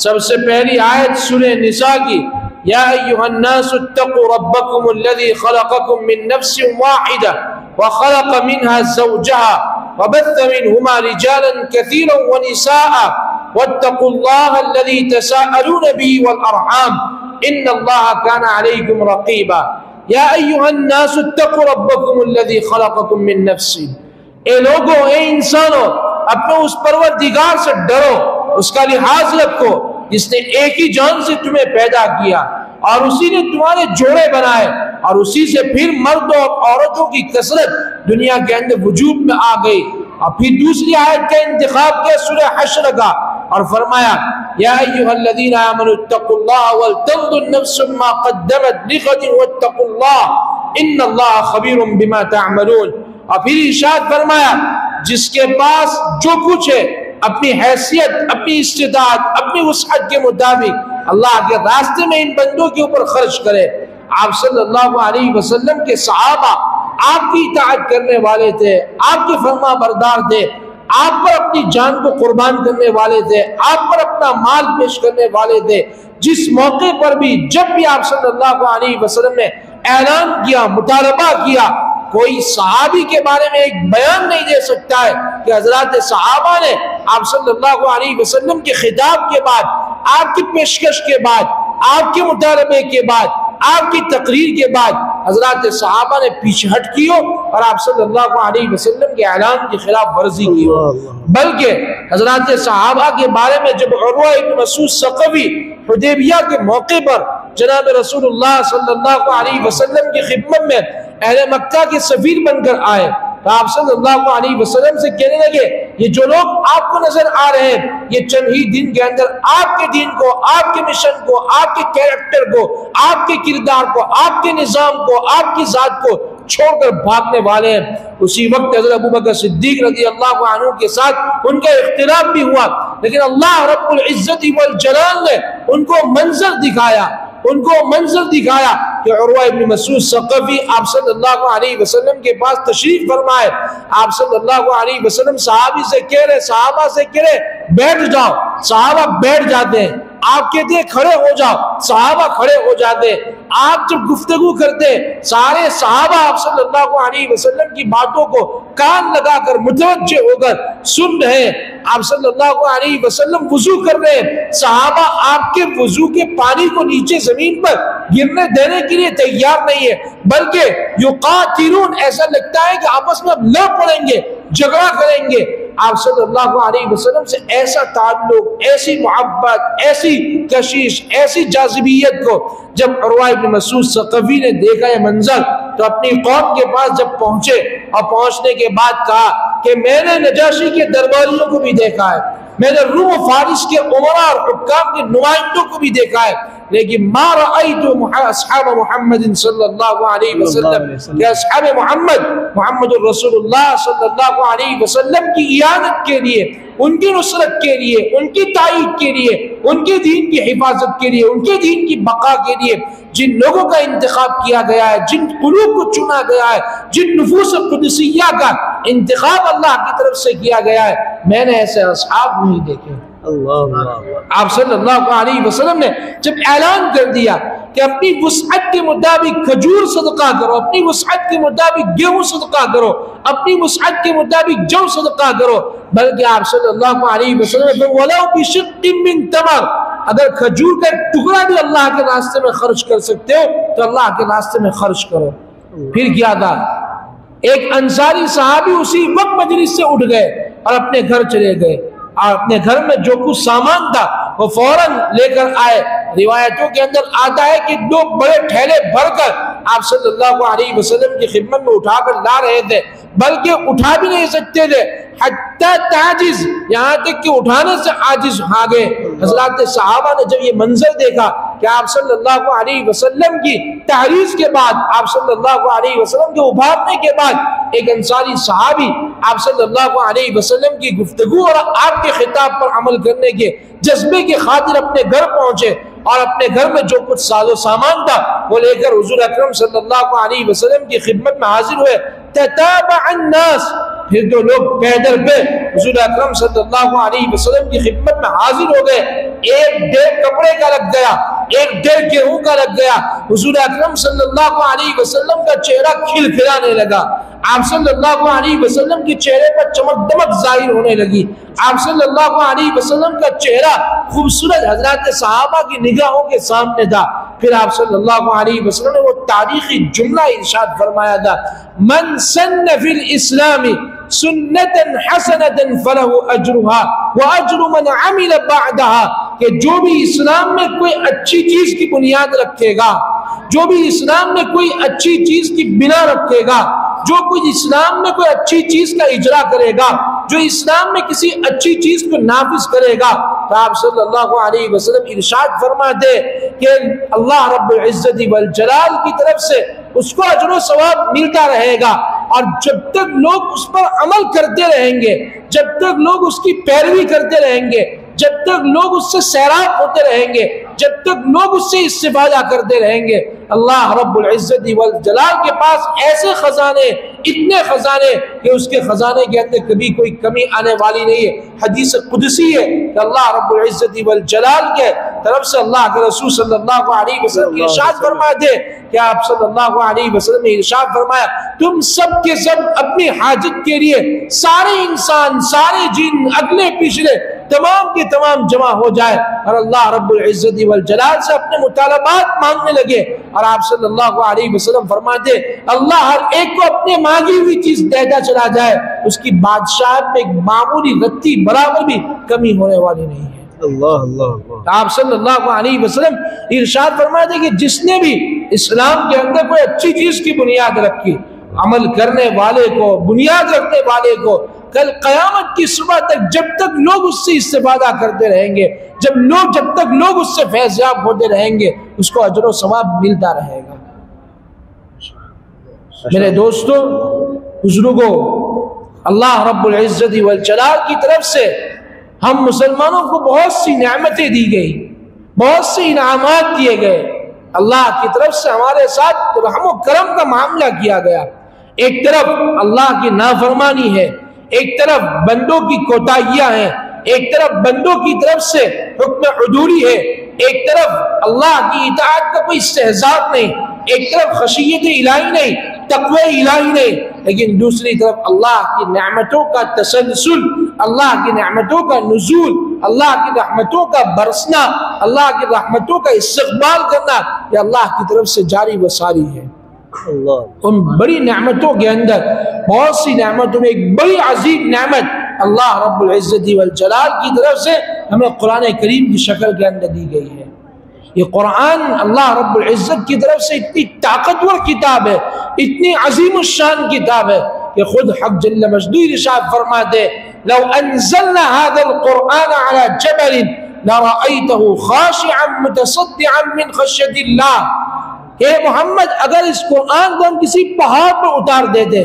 سب سے پہلی آیت سورہ نساء کی، یا ایھا الناس اتقوا ربکم الذی خلقکم من نفس واحدہ وخلق منها زوجها وبث منهما رجالا كثيرا ونساء واتقوا الله الذي تساءلون به والارحام ان الله كان عليكم رقيبا یا ایھا الناس اتقوا ربکم الذی خلقکم من نفس، اے لوگو، اے انسانو، اپنے اس پروردگار سے ڈرو، اس کا لحاظ رکھو جس نے ایک ہی جان سے تمہیں پیدا کیا اور اسی نے تمہارے جوڑے بنائے اور اسی سے پھر مردوں اور عورتوں کی کثرت دنیا کے اندر وجود میں آ گئی۔ اور پھر دوسری آیت کا انتخاب کیا سورہ حشر کا اور فرمایا یا ایھا الذین آمنوا اتقوا اللہ ولتنظر نفس ما قدمت لغد واتقوا اللہ ان اللہ خبیر بما تعملون۔ اور پھر ارشاد فرمایا جس کے پاس جو کچھ ہے اپنی حیثیت، اپنی استطاعت، اپنی وسعت کے مطابق اللہ کے راستے میں ان بندوں کے اوپر خرچ کرے۔ آپ صلی اللہ علیہ وسلم کے صحابہ آپ کی اطاعت کرنے والے تھے، آپ کے فرما بردار تھے، آپ پر اپنی جان کو قربان کرنے والے تھے، آپ پر اپنا مال پیش کرنے والے تھے۔ جس موقع پر بھی جب بھی آپ صلی اللہ علیہ وسلم نے اعلان کیا، مطالبہ کیا، کوئی صحابی کے بارے میں ایک بیان نہیں دے سکتا ہے کہ حضرات صحابہ نے آپ صلی اللہ علیہ وسلم کے خطاب کے بعد، آپ کی پیشکش کے بعد، آپ کے مطالبے کے بعد، آپ کی تقریر کے بعد حضرات صحابہ نے پیچھے ہٹ کی ہو اور آپ صلی اللہ علیہ وسلم کے اعلان کی خلاف ورزی کی ہو۔ بلکہ حضرات صحابہ کے بارے میں جب عروہ ابن مسعود ثقفی حدیبیہ کے موقع پر جناب رسول اللہ صلی اللہ علیہ وسلم کی خدمت میں اہل مکہ کے سفیر بن کر آئے تو آپ صلی اللہ علیہ وسلم سے کہنے لگے یہ جو لوگ آپ کو نظر آ رہے ہیں یہ چند ہی دن کے اندر آپ کے دین کو، آپ کے مشن کو، آپ کے کیریکٹر کو، آپ کے کردار کو، آپ کے نظام کو، آپ کی ذات کو چھوڑ کر بھاگنے والے ہیں۔ اسی وقت حضرت ابوبکر صدیق رضی اللہ عنہ کے ساتھ ان کا اختلاف بھی ہوا، لیکن اللہ رب العزت والجلال نے ان کو منظر دکھایا کہ عروہ ابن مسعود ثقفی آپ صلی اللہ علیہ وسلم کے پاس تشریف فرمائے۔ آپ صلی اللہ علیہ وسلم صحابہ سے کہہ رہے بیٹھ جاؤ، صحابہ بیٹھ جاتے ہیں، آپ کہتے ہیں کھڑے ہو جاؤ، صحابہ کھڑے ہو جاتے ہیں۔ آپ جب گفتگو کرتے سارے صحابہ آپ صلی اللہ علیہ وسلم کی باتوں کو کان لگا کر متوجہ ہو کر سن رہے ہیں۔ آپ صلی اللہ علیہ وسلم وضو کر رہے ہیں، صحابہ آپ کے وضو کے پانی کو نیچے زمین پر گرنے دینے کے لیے تیار نہیں ہے، بلکہ یقاتلون، ایسا لگتا ہے کہ آپس میں اب لڑ پڑیں گے، جھگڑا کریں گے۔ آپ صلی اللہ علیہ وسلم سے ایسا تعلق، ایسی محبت، ایسی کشش، ایسی جاذبیت کو جب عروہ ابن مسعود ثقفی نے دیکھا یہ منظر تو اپنی قوم کے پاس جب پہنچے اور پہنچنے کے بعد کہا کہ میں نے نجاشی کے درباریوں کو بھی دیکھا ہے، میں نے روم و فارس کے عمراء اور حکام کے نمائندوں کو بھی دیکھا ہے، لیکن ما رأیت اصحاب محمد صلی اللہ علیہ وسلم کہ اصحاب محمد الرسول اللہ صلی اللہ علیہ وسلم کی اعانت کے لیے، ان کی نصرت کے لیے، ان کی تائید کے لیے، ان کے دین کی حفاظت کے لیے، ان کے دین کی بقا کے لیے جن لوگوں کا انتخاب کیا گیا ہے، جن قلوب کو چنا گیا ہے، جن نفوس قدسیہ کا انتخاب اللہ کی طرف سے کیا گیا ہے، میں نے ایسے اصحاب نہیں دیکھے۔ آپ صلی اللہ علیہ وسلم نے جب اعلان کر دیا کہ اپنی وسعت کے مطابق کھجور صدقہ کرو، اپنی وسعت کے مطابق گیہوں صدقہ کرو، اپنی وسعت کے مطابق جو صدقہ کرو، بلکہ آپ صلی اللہ علیہ وسلم نے وَلَوْ بِشِقٍّ مِّن تَمَرٍ، اگر کھجور کا ایک ٹکڑا بھی اللہ کے راستے میں خرچ کر سکتے ہو تو اللہ کے راستے میں خرچ کرو۔ پھر کیا تھا، ایک انصاری صحابی اسی وقت مجلس سے اٹھ گئے اور اپنے گھر چلے گئے اور اپنے گھر میں جو کچھ سامان تھا وہ فوراً لے کر آئے۔ روایتوں کے اندر آتا ہے کہ دو بڑے ٹھیلے بھر کر آپ صلی اللہ علیہ وسلم کی خدمت میں اٹھا کر لا رہے تھے، بلکہ اٹھا بھی نہیں سکتے تھے، حتی تعجز، یہاں تک کہ اٹھانے سے عاجز ہو گئے۔ حضرات صحابہ نے جب یہ منظر دیکھا کہ آپ صلی اللہ علیہ وسلم کی تحریض کے بعد، آپ صلی اللہ علیہ وسلم کے ابھارنے کے بعد ایک انصاری صحابی آپ صلی اللہ علیہ وسلم کی گفتگو اور آپ کے خطاب پر عمل کرنے کے جذبے کی خاطر اپنے گھر پہنچے اور اپنے گھر میں جو کچھ ساز و سامان تھا وہ لے کر حضور اکرم صلی اللہ علیہ وسلم کی خدمت میں حاضر ہوئے۔ تتابع الناس، پھر جو لوگ پیدل پہ حضور اکرم صلی اللہ علیہ وسلم کی خدمت میں حاضر ہو گئے، ایک ڈیر کپڑے کا لگ گیا، ایک ڈیر گیہوں کا لگ گیا، حضور اکرم صلی اللہ علیہ وسلم کا چہرہ کھلکھلانے لگا، آپ صلی اللہ علیہ وسلم کے چہرے پر چمک دمک ظاہر ہونے لگی، آپ صلی اللہ علیہ وسلم کا چہرہ خوبصورت حضرات صحابہ کی نگاہوں کے سامنے تھا۔ پھر آپ صلی اللہ علیہ وسلم نے وہ تاریخی جملہ ارشاد فرمایا تھا، من سن فی الاسلام سنتا حسنتا فلہ اجرہا واجر من عمل بعدہا، کہ جو بھی اسلام میں کوئی اچھی چیز کی بنیاد رکھے گا، جو بھی اسلام میں کوئی اچھی چیز کی بنا رکھے گا، جو کوئی اسلام میں کوئی اچھی چیز کا اجرا کرے گا، جو اسلام میں کسی اچھی چیز کو نافذ کرے گا، تو آپ صلی اللہ علیہ وسلم ارشاد فرماتے کہ اللہ رب العزت والجلال کی طرف سے اس کو اجر و ثواب ملتا رہے گا، اور جب تک لوگ اس پر عمل کرتے رہیں گے، جب تک لوگ اس کی پیروی کرتے رہیں گے، جب تک لوگ اس سے سیراب ہوتے رہیں گے، جب تک لوگ اس سے استفادہ کرتے رہیں گے، اللہ رب العزت والجلال کے پاس ایسے خزانے، اتنے خزانے کہ اس کے خزانے کے اندر کبھی کوئی کمی آنے والی نہیں ہے۔ حدیث قدسی ہے کہ اللہ رب العزت والجلال کے طرف سے اللہ کے رسول صلی اللہ علیہ وسلم ارشاد فرماتے کہ آپ صلی اللہ علیہ وسلم نے ارشاد فرمایا، تم سب کے سب اپنی حاجت کے لیے سارے انسان، سارے جن، اگلے پچھلے تمام کے تمام جمع ہو جائے اور اللہ رب العزت والجلال سے اپنے مطالبات مانگنے لگے، اور آپ صلی اللہ علیہ وسلم فرماتے اللہ ہر ایک کو اپنے مانگی ہوئی چیز دیتا چلا جائے، اس کی بادشاہت میں ایک معمولی رتی برابر بھی کمی ہونے والی نہیں ہے۔ آپ صلی اللہ علیہ وسلم ارشاد فرماتے کہ جس نے بھی اسلام کے اندر کوئی اچھی چیز کی بنیاد رکھی، عمل کرنے والے کو، بنیاد رکھنے والے کو، کل قیامت کی صبح تک جب تک لوگ اس سے استفادہ کرتے رہیں گے، جب تک لوگ اس سے فیضیاب ہوتے رہیں گے، اس کو اجر و ثواب ملتا رہے گا۔ میرے دوستو بزرگوں، اللہ رب العزت والجلال کی طرف سے ہم مسلمانوں کو بہت سی نعمتیں دی گئی، بہت سی انعامات دیے گئے، اللہ کی طرف سے ہمارے ساتھ رحم و کرم کا معاملہ کیا گیا۔ ایک طرف اللہ کی نافرمانی ہے، ایک طرف بندوں کی کوتاہیاں ہیں، ایک طرف بندوں کی طرف سے حکم عدولی ہے، ایک طرف اللہ کی اطاعت کا کوئی استحضار نہیں، ایک طرف خشیت الہی نہیں، تقوی الہی نہیں، لیکن دوسری طرف اللہ کی نعمتوں کا تسلسل، اللہ کی نعمتوں کا نزول، اللہ کی رحمتوں کا برسنا، اللہ کی رحمتوں کا استقبال کرنا، یہ اللہ کی طرف سے جاری و ساری ہے۔ ان بڑی نعمتوں کے اندر، بہت سی نعمتوں میں ایک بڑی عظیم نعمت اللہ رب العزت والجلال کی طرف سے ہمیں قرآن کریم کی شکل کے اندر دی گئی ہے۔ یہ قرآن اللہ رب العزت کی طرف سے اتنی طاقتور کتاب ہے، اتنی عظیم الشان کتاب ہے کہ خود حق جل مجدہ ارشاد فرماتے لو انزلنا هذا القرآن على جبل لرأيته خاشعا متصدعا من خشية الله، کہ محمد اگر اس قرآن کو ہم کسی پہاڑ پر اتار دیتے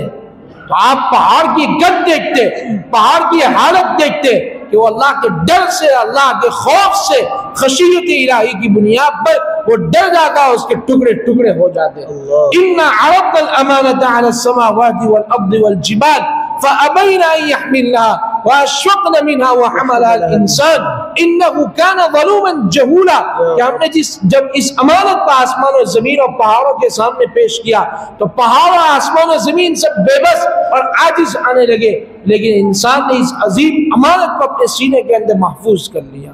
تو آپ پہاڑ کی گد دیکھتے، پہاڑ کی حالت دیکھتے کہ وہ اللہ کے ڈر سے، اللہ کے خوف سے، خشیت الہی کی بنیاد پر وہ ڈر جاتا، اس کے ٹکڑے ٹکڑے ہو جاتے۔ اِنَّا عَرَضْنَا الْأَمَانَةَ عَلَى السَّمَاوَاتِ وَالْأَرْضِ وَالْجِبَالِ فَأَبَيْنَ أَن يَحْمِلْنَهَا وَأَشْفَقْنَ مِنْهَا وَحَمَلَهَا الْإِنسَانُ انه كان ظلوما جهولا کہ ہم نے جب اس امانت کو آسمان و زمین اور پہاڑوں کے سامنے پیش کیا تو پہاڑ اور آسمان و زمین سب بے بس اور عاجز آنے لگے، لیکن انسان نے اس عظیم امانت کو اپنے سینے کے اندر محفوظ کر لیا۔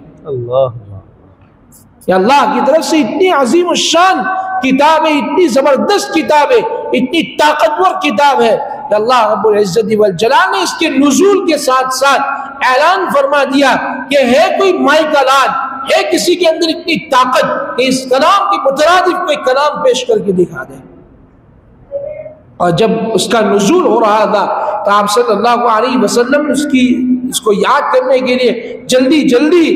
یا اللہ کی طرف سے اتنی عظیم الشان کتاب ہے، اتنی زبردست کتاب ہے، اتنی طاقتور کتاب ہے کہ اللہ رب العزت والجلال نے اس کے نزول کے ساتھ ساتھ اعلان فرما دیا کہ ہے کوئی مائی کا لال، ہے کسی کے اندر اتنی طاقت کہ اس کلام کی مترادف کوئی کلام پیش کر کے دکھا دے۔ اور جب اس کا نزول ہو رہا تھا تو آپ صلی اللہ علیہ وسلم اس کو یاد کرنے کے لیے جلدی جلدی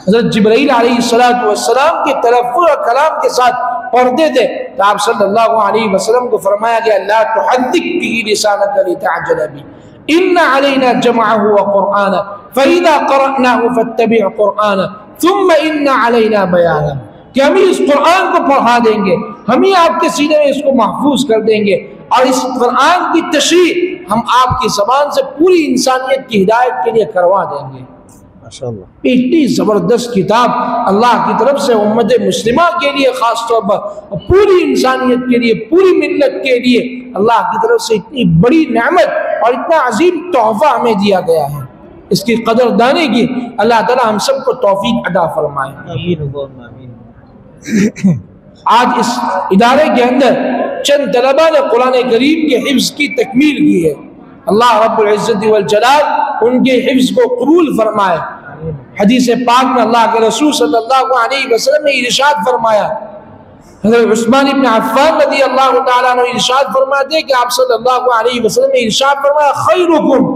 حضرت جبرائیل علیہ السلام کے تلفظ اور کلام کے ساتھ پڑھتے تھے تو آپ صلی اللہ علیہ وسلم کو فرمایا گیا لا تحرک به لسانک لتعجل به ان علینا جمعه وقرآنه فاذا قرأناه فاتبع قرآنه ثم ان علینا بیانه، کہ ہم اس قرآن کو پڑھا دیں گے، ہم ہی آپ کے سینے میں اس کو محفوظ کر دیں گے، اور اس قرآن کی تشریح ہم آپ کی زبان سے پوری انسانیت کی ہدایت کے لیے کروا دیں گے۔ اتنی زبردست کتاب اللہ کی طرف سے امت مسلمہ کے لیے خاص طور پر اور پوری انسانیت کے لیے، پوری ملت کے لیے اللہ کی طرف سے اتنی بڑی نعمت اور اتنا عظیم تحفہ ہمیں دیا گیا ہے، اس کی قدر دانے کی اللہ تعالی ہم سب کو توفیق عطا فرمائے۔ آج اس ادارے کے اندر چند طلباء نے قرآن کریم کے حفظ کی تکمیل کی ہے، اللہ رب العزت والجلال ان کے حفظ کو قبول فرمائے۔ حدیث پاک میں اللہ کے رسول صلی اللہ علیہ وسلم نے ارشاد فرمایا، حضرت عثمان بن عفان رضی اللہ تعالیٰ عنہ ارشاد فرماتے ہیں کہ آپ صلی اللہ علیہ وسلم نے ارشاد فرمایا خیرکم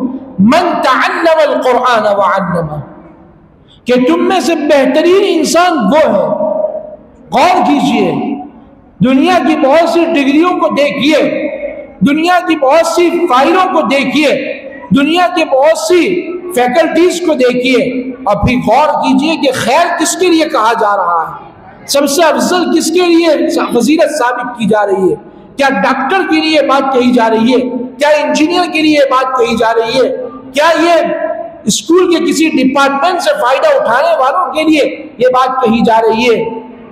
من تعلم القرآن وعلمہ، کہ تم میں سے بہترین انسان وہ ہے، غور کیجئے، دنیا کی بہت سی ڈگریوں کو دیکھیے، دنیا کی بہت سی فائلوں کو دیکھیے، دنیا کی بہت سی فیکلٹیز کو دیکھیے، اور پھر غور کیجئے کہ خیر کس کے لیے کہا جا رہا ہے، سب سے افضل کس کے لیے فضیلت ثابت کی جا رہی ہے، کیا ڈاکٹر کے لیے بات کہی جا رہی ہے، کیا انجینئر کے لیے بات کہی جا رہی ہے، کیا یہ اسکول کے کسی ڈپارٹمنٹ سے فائدہ اٹھانے والوں کے لیے یہ بات کہی جا رہی ہے،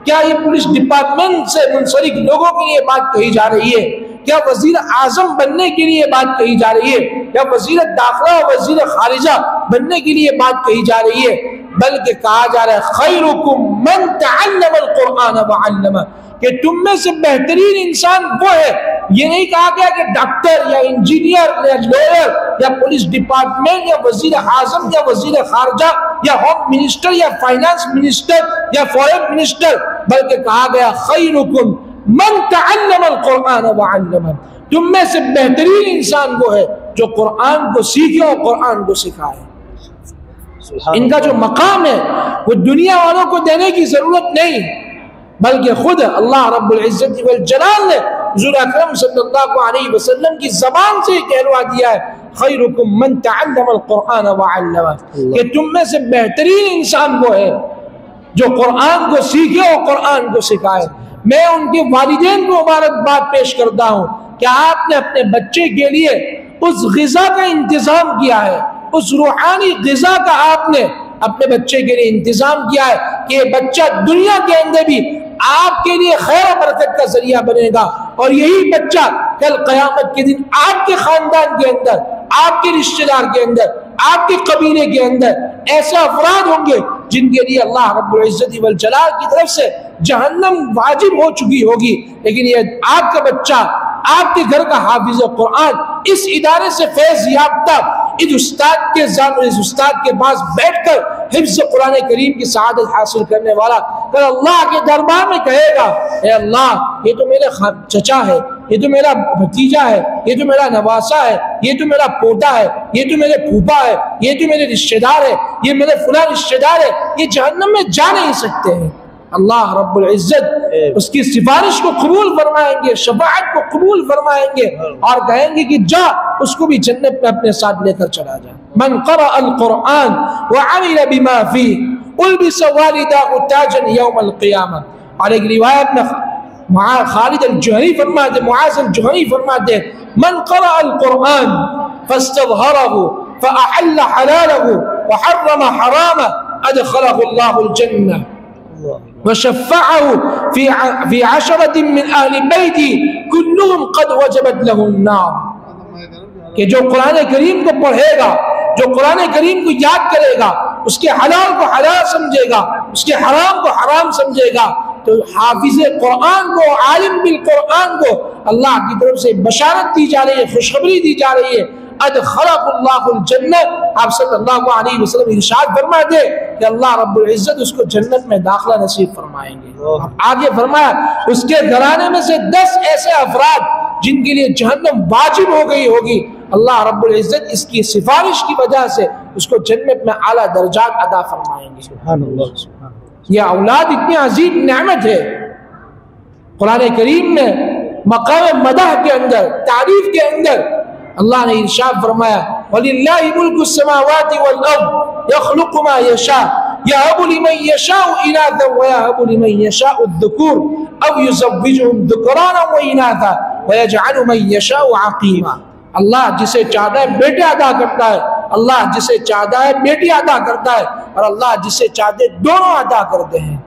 کیا یہ پولیس ڈپارٹمنٹ سے منسلک لوگوں کے لیے بات کہی جا رہی ہے، کیا وزیر اعظم بننے کے لیے بات کہی جا رہی ہے، یا وزیر داخلہ اور وزیر خارجہ بننے کے لیے بات کہی جا رہی ہے، بلکہ کہا جا رہا ہے خیرکم من تعلم القرآن وعلمہ، کہ تم میں سے بہترین انسان وہ ہے، یہ نہیں کہا گیا کہ ڈاکٹر یا انجینئر یا لوئر یا پولیس ڈپارٹمنٹ یا وزیر اعظم یا وزیر خارجہ یا ہوم منسٹر یا فائنانس منسٹر یا فورن منسٹر، بلکہ کہا گیا خیرکم من تعلم القرآن وعلمہ، تم میں سے بہترین انسان وہ ہے جو قرآن کو سیکھے اور قرآن کو سکھائے۔ ان کا جو مقام ہے وہ دنیا والوں کو دینے کی ضرورت نہیں، بلکہ خود اللہ رب العزت والجلال نے حضور اکرم صلی اللہ علیہ وسلم کی زبان سے کہلوا دیا ہے خیرکم من تعلم القرآن وعلمہ، کہ تم میں سے بہترین انسان وہ ہے جو قرآن کو سیکھے اور قرآن کو سکھائے۔ میں ان کے والدین کو مبارکباد پیش کرتا ہوں کہ آپ نے اپنے بچے کے لیے اس غذا کا انتظام کیا ہے، اس روحانی غذا کا آپ نے اپنے بچے کے لیے انتظام کیا ہے کہ یہ بچہ دنیا کے اندر بھی آپ کے لیے خیر و برکت کا ذریعہ بنے گا، اور یہی بچہ کل قیامت کے دن آپ کے خاندان کے اندر، آپ کے رشتہ دار کے اندر، آپ کے قبیلے کے اندر ایسے افراد ہوں گے جن کے لیے اللہ رب العزت والجلال کی طرف سے جہنم واجب ہو چکی ہوگی، لیکن یہ آپ کا بچہ، آپ کے گھر کا حافظ قرآن، اس ادارے سے فیض یافتہ اس استاد کے پاس بیٹھ کر حفظ قرآن کریم کی سعادت حاصل کرنے والا کل اللہ کے دربار میں کہے گا اے اللہ یہ تو میرے چچا ہے، یہ تو میرا بھتیجا ہے، یہ تو میرا نواسا ہے، یہ تو میرا پوتا ہے، یہ تو میرے پھوپا ہے، یہ تو میرے رشتہ دار ہے، یہ میرے فلاں رشتہ دار ہے، یہ جہنم میں جا نہیں سکتے ہیں۔ اللہ رب العزت اس کی سفارش کو قبول فرمائیں گے، شفاعت کو قبول فرمائیں گے، اور کہیں گے کہ جا اس کو بھی جنت میں اپنے ساتھ لے کر چلا جا۔ من قرأ القرآن وعمل بما فيه البس والداه تاجا يوم القیامہ۔ اور ایک روایت میں خالد الجہنی فرماتے، معاذ الجہنی فرماتے من قرأ القرآن فاستظهره فأحل حلاله وحرم حرامه أدخله الله الجنة وشفعه في 10 من أهل بيتي كلهم قد وجبت له النار. کہ جو قرآن کریم کو پڑھے گا، جو قرآن کریم کو یاد کرے گا، اس کے حلال کو حلال سمجھے گا، اس کے حرام کو حرام سمجھے گا، تو حافظ قرآن کو، عالم بالقرآن کو اللہ کی طرف سے بشارت دی جا رہی ہے، خوشخبری دی جا رہی ہے. ادخلہ اللہ الجنہ. آپ صلی اللہ علیہ وسلم ارشاد فرماتے کہ اللہ رب العزت اس کو جنت میں داخلہ نصیب فرمائیں گے. آگے فرمایا اس کے گھرانے میں سے 10 ایسے افراد جن کے لیے جہنم واجب ہو گئی ہوگی، اللہ رب العزت اس کی سفارش کی وجہ سے اس کو جنت میں اعلیٰ درجات عطا فرمائیں گے. سبحان اللہ. یہ اولاد اتنی عظیم نعمت ہے. قرآن کریم میں مقام مدح کے اندر، تعریف کے اندر اللہ نے ارشاد فرمایا وَلِلَّهِ مُلْكُ السَّمَاوَاتِ وَالْأَرْضِ يَخْلُقُ مَا يَشَاءُ يَهَبُ لِمَن يَشَاءُ إِنَاثًا وَيَهَبُ لِمَن يَشَاءُ الذُّكُورَ أَوْ يُزَوِّجُهُمْ ذُكْرَانًا وَإِنَاثًا وَيَجْعَلُ مَن يَشَاءُ عَقِيمًا. اللہ جسے چاہتا ہے بیٹے عطا کرتا ہے، اللہ جسے چاہتا ہے بیٹی عطا کرتا ہے، اور اللہ جسے چاہتے دونوں عطا کرتے ہیں.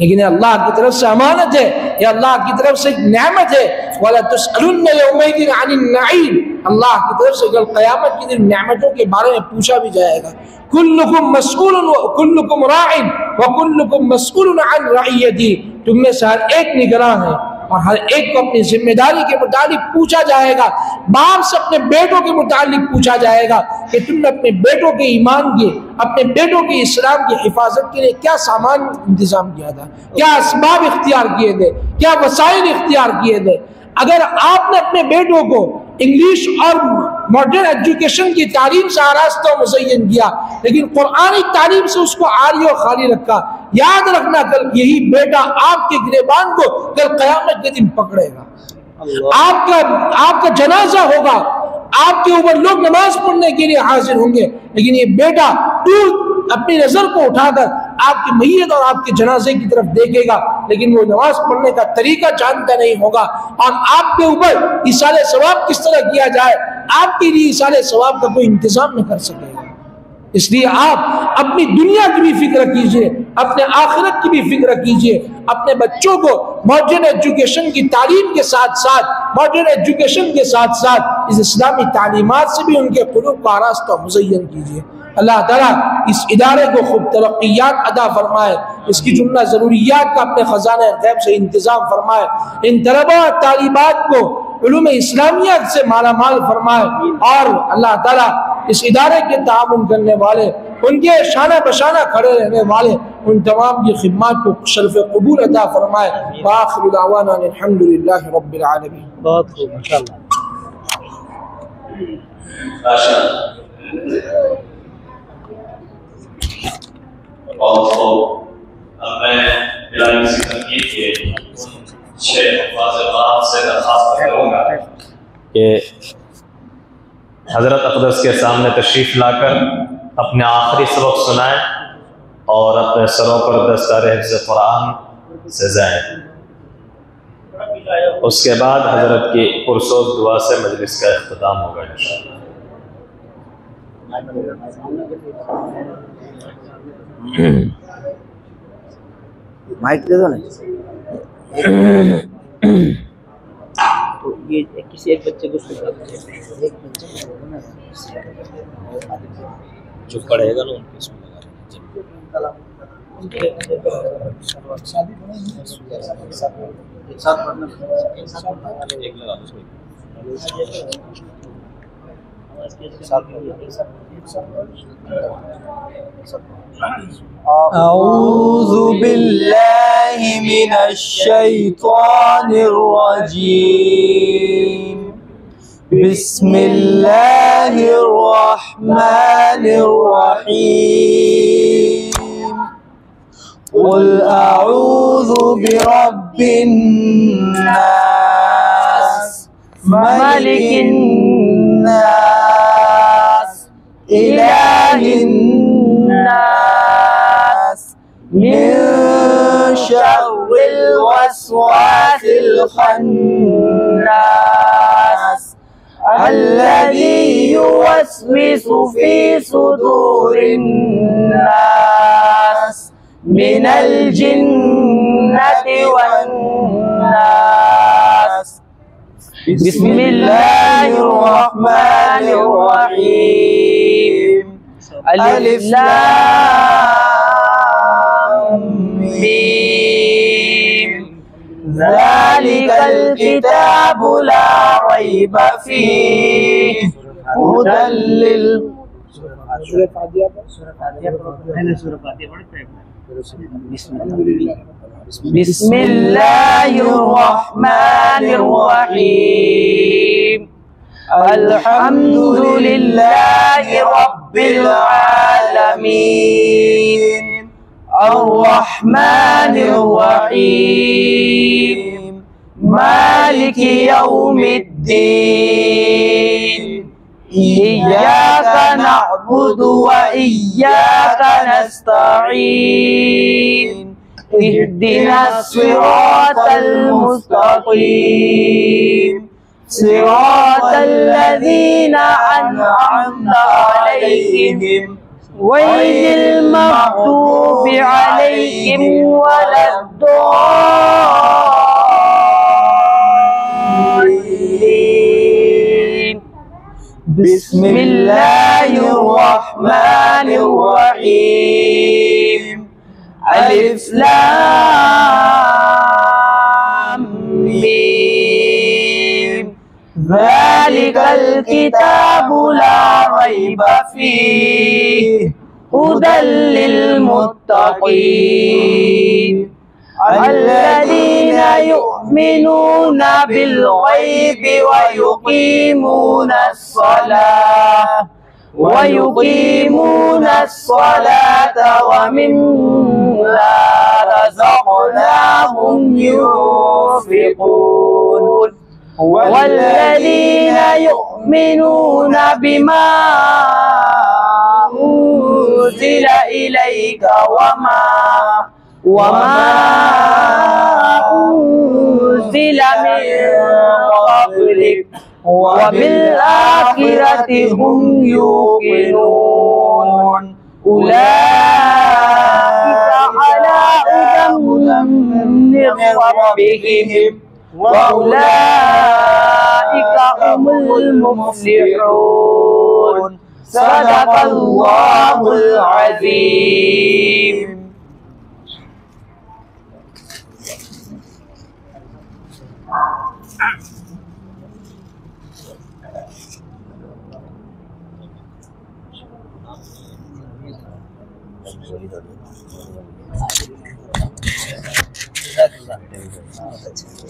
لیکن اللہ کی طرف سے امانت ہے، یہ اللہ کی طرف سے نعمت ہے. وَلَا تُسْأَلُنَّ يَوْمَئِذٍ عَنِ النَّعِيمِ. اللہ کی طرف سے کل قیامت کے دن نعمتوں کے بارے میں پوچھا بھی جائے گا. كُلُّكُمْ مَسْئُولٌ وَكُلُّكُمْ رَاعٍ وَكُلُّكُمْ مَسْئُولٌ عَنْ رَعِيَّتِهِ. تم میں سے ہر ایک نگراں ہے اور ہر ایک کو اپنی ذمہ داری کے متعلق پوچھا جائے گا. باپ سے اپنے بیٹوں کے متعلق پوچھا جائے گا کہ تم نے اپنے بیٹوں کے ایمان کی، اپنے بیٹوں کے اسلام کی حفاظت کے لیے کیا سامان انتظام کیا تھا، کیا اسباب اختیار کیے تھے، کیا وسائل اختیار کیے تھے. اگر آپ نے اپنے بیٹوں کو انگلش اور ماڈرن ایجوکیشن کی تعلیم سے آراستہ و مزین کیا، لیکن قرآنی تعلیم سے اس کو عاری و خالی رکھا، یاد رکھنا کل یہی بیٹا آپ کے گریبان کو کل قیامت کے دن پکڑے گا. آپ کا جنازہ ہوگا، آپ کے اوپر لوگ نماز پڑھنے کے لیے حاضر ہوں گے، لیکن یہ بیٹا دور اپنی نظر کو اٹھا کر آپ کی میت اور آپ کے جنازے کی طرف دیکھے گا، لیکن وہ نماز پڑھنے کا طریقہ جانتا نہیں ہوگا. اور آپ کے اوپر ایصال ثواب کس طرح کیا جائے، آپ کے لیے ایصال ثواب کا کوئی انتظام نہ کر سکے گا. اس لیے آپ اپنی دنیا کی بھی فکر کیجئے، اپنے آخرت کی بھی فکر کیجئے. اپنے بچوں کو ماڈرن ایجوکیشن کی تعلیم کے ساتھ ساتھ، ماڈرن ایجوکیشن کے ساتھ ساتھ اس اسلامی تعلیمات سے بھی ان کے قلوب کو آراستہ مزین کیجئے. اللہ تعالیٰ اس ادارے کو خوب ترقیات عطا فرمائے، اس کی جملہ ضروریات کا اپنے خزانہ غیب سے انتظام فرمائے. ان طلباء طالبات کو علوم اسلامیہ سے مالا مال فرمائے، اور اللہ تعالیٰ اس ادارے کے تعاون کرنے والے، ان کے شانہ بشانہ کھڑے رہنے والے، ان تمام کی خدمات کو شرف قبول عطا فرمائے. وآخر دعوانا الحمدللہ رب العالمین. بہت خوب، ماشاءاللہ. بہت خوب. اب میں بلا کسی تنقید کے 6 واضحات سے درخواست کروں گا کہ حضرت اقدس کے سامنے تشریف لا کر اپنے آخری سبق سنائیں اور اپنے سروں پر دستار حفظ قرآن سجائیں. اس کے بعد حضرت کی پرسوز دعا سے مجلس کا اختتام ہوگا انشاءاللہ. مائک دے دو نا. تو یہ کسی ایک بچے کو جو پڑھے گا نا ان کے اس میں لگا أعوذ بالله من الشيطان الرجيم. بسم الله الرحمن الرحيم. قل أعوذ برب الناس ملك الناس إله الناس من شر الوسواس الخناس الذي يوسوس في صدور الناس من الجنة والناس. بسم الله الرحمن الرحيم. ألف لام ميم. ذلك الكتاب لا ريب فيه هدى بسم الله الرحمن الرحيم. الحمد لله رب العالمين الرحمن الرحيم مالك يوم الدين. إياك نعبد وإياك نستعين. اهدنا الصراط المستقيم صراط الذين أنعمت عليهم غير المغضوب عليهم ولا الضالين. بسم الله الرحمن الرحيم. ألف لام ميم. ذلك الكتاب لا ريب فيه هدى للمتقين الذين يؤمنون بالغيب ويقيمون الصلاة ومما رزقناهم ينفقون والذين يؤمنون بما أنزل إليك وما أنزل من قبلك وبالآخرة هم يوقنون أولئك على هدى من ربهم وأولئك هم المفلحون. صدق الله العظيم.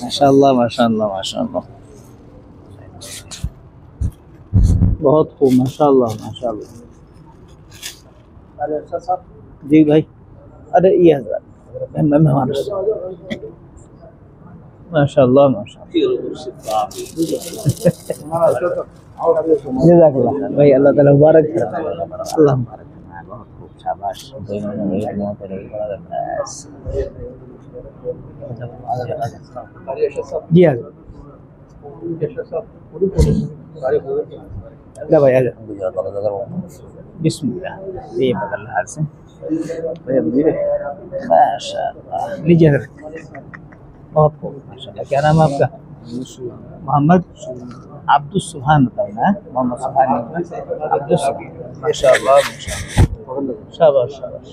ماشاءاللہ ماشاءاللہ ماشاءاللہ بہت خوب ماشاءاللہ ماشاءاللہ. جی بھائی ارے یہ حضرت مہمان ماشاءاللہ ماشاءاللہ جزاک اللہ بھائی. اللہ تعالیٰ مبارک کرنا. اللہ مبارک کرنا. بہت خوب شاباش. جی حضرت بھائی بسم اللہ. یہ بدل حال سے ماشاء اللہ. لیجیے حضرت بہت خوب ماشاء اللہ. کیا نام ہے آپ کا؟ محمد عبد السبحان بتاؤ نا. محمد سبحان عبد السبحان. ماشاء اللہ شاباش شاباش.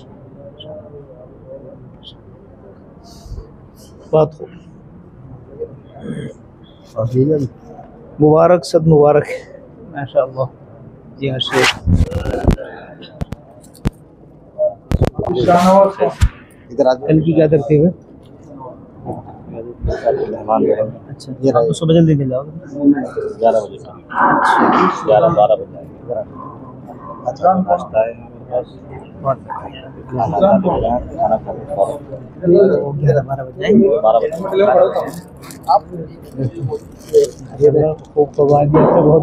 بہت خوب مبارک صد مبارک ماشاء اللہ. جی ہاں شیخ کل کی کیا کرتے ہوئے؟ اچھا آپ صبح جلدی مل جاؤ گے 11 بجے 11-12 بجے. اچھا 11-12 بجے خوب بہت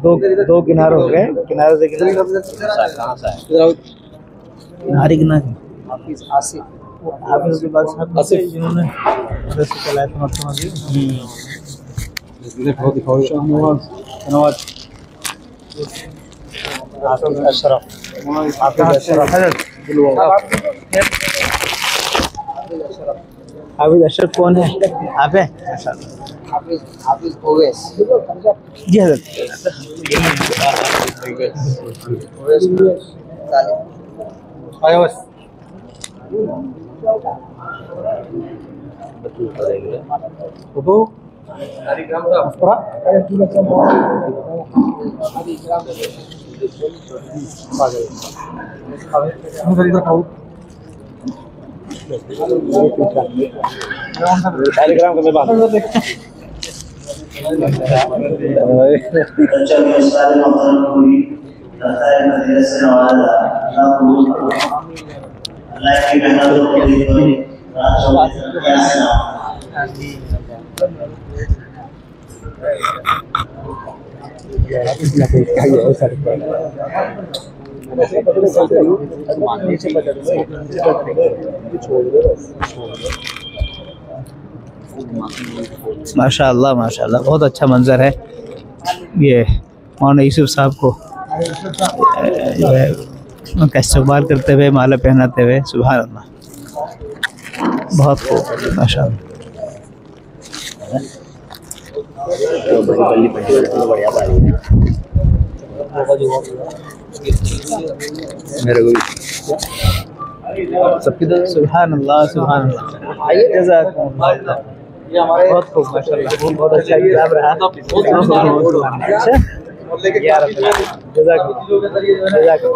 دور سے دو کنارے ہو گئے. کنارے سے کنارے کنارے حافظ کے بعد جنہوں نے چلایا تھا. حافظ اشرف کون ہے؟ آپ ہیں؟ حافظ اویس جی حضرت. ماشاء اللہ ماشاء اللہ، بہت اچھا منظر ہے یہ مولانا یوسف صاحب کو جو ہے ان کا استقبال کرتے ہوئے، مالا پہناتے ہوئے. سبحان اللہ، بہت خوب ماشاء اللہ. سبحان اللہ سبحان اللہ. جزاکم اللہ، بہت خوب ماشاء اللہ، بہت اچھا کتاب رہا. یا رب جزاکم جزاکم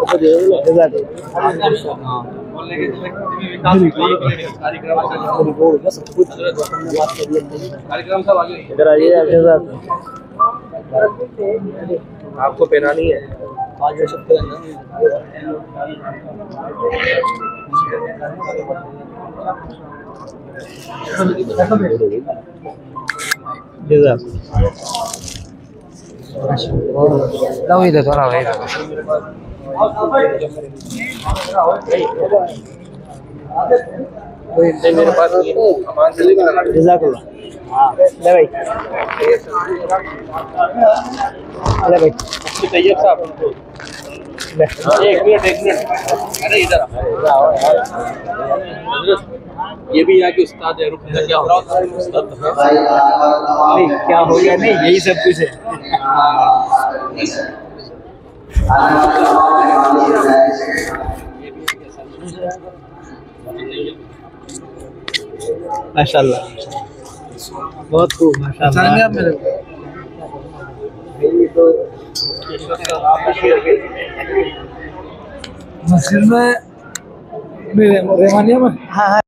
ادھر آئیے. آپ کو پہنانی ہے. میرے پاس جزاک اللہ. لے بھائی، لے بھائی. طیب صاحب ایک منٹ ارے ادھر یہ بھی یہاں کے استاد ہے. رکن کیا ہو رہا استاد کیا ہو گیا؟ نہیں، یہی سب کچھ ہے. ماشاء اللہ، بہت خوب ماشاء اللہ. مسجد میں رحمانیہ میں ہاں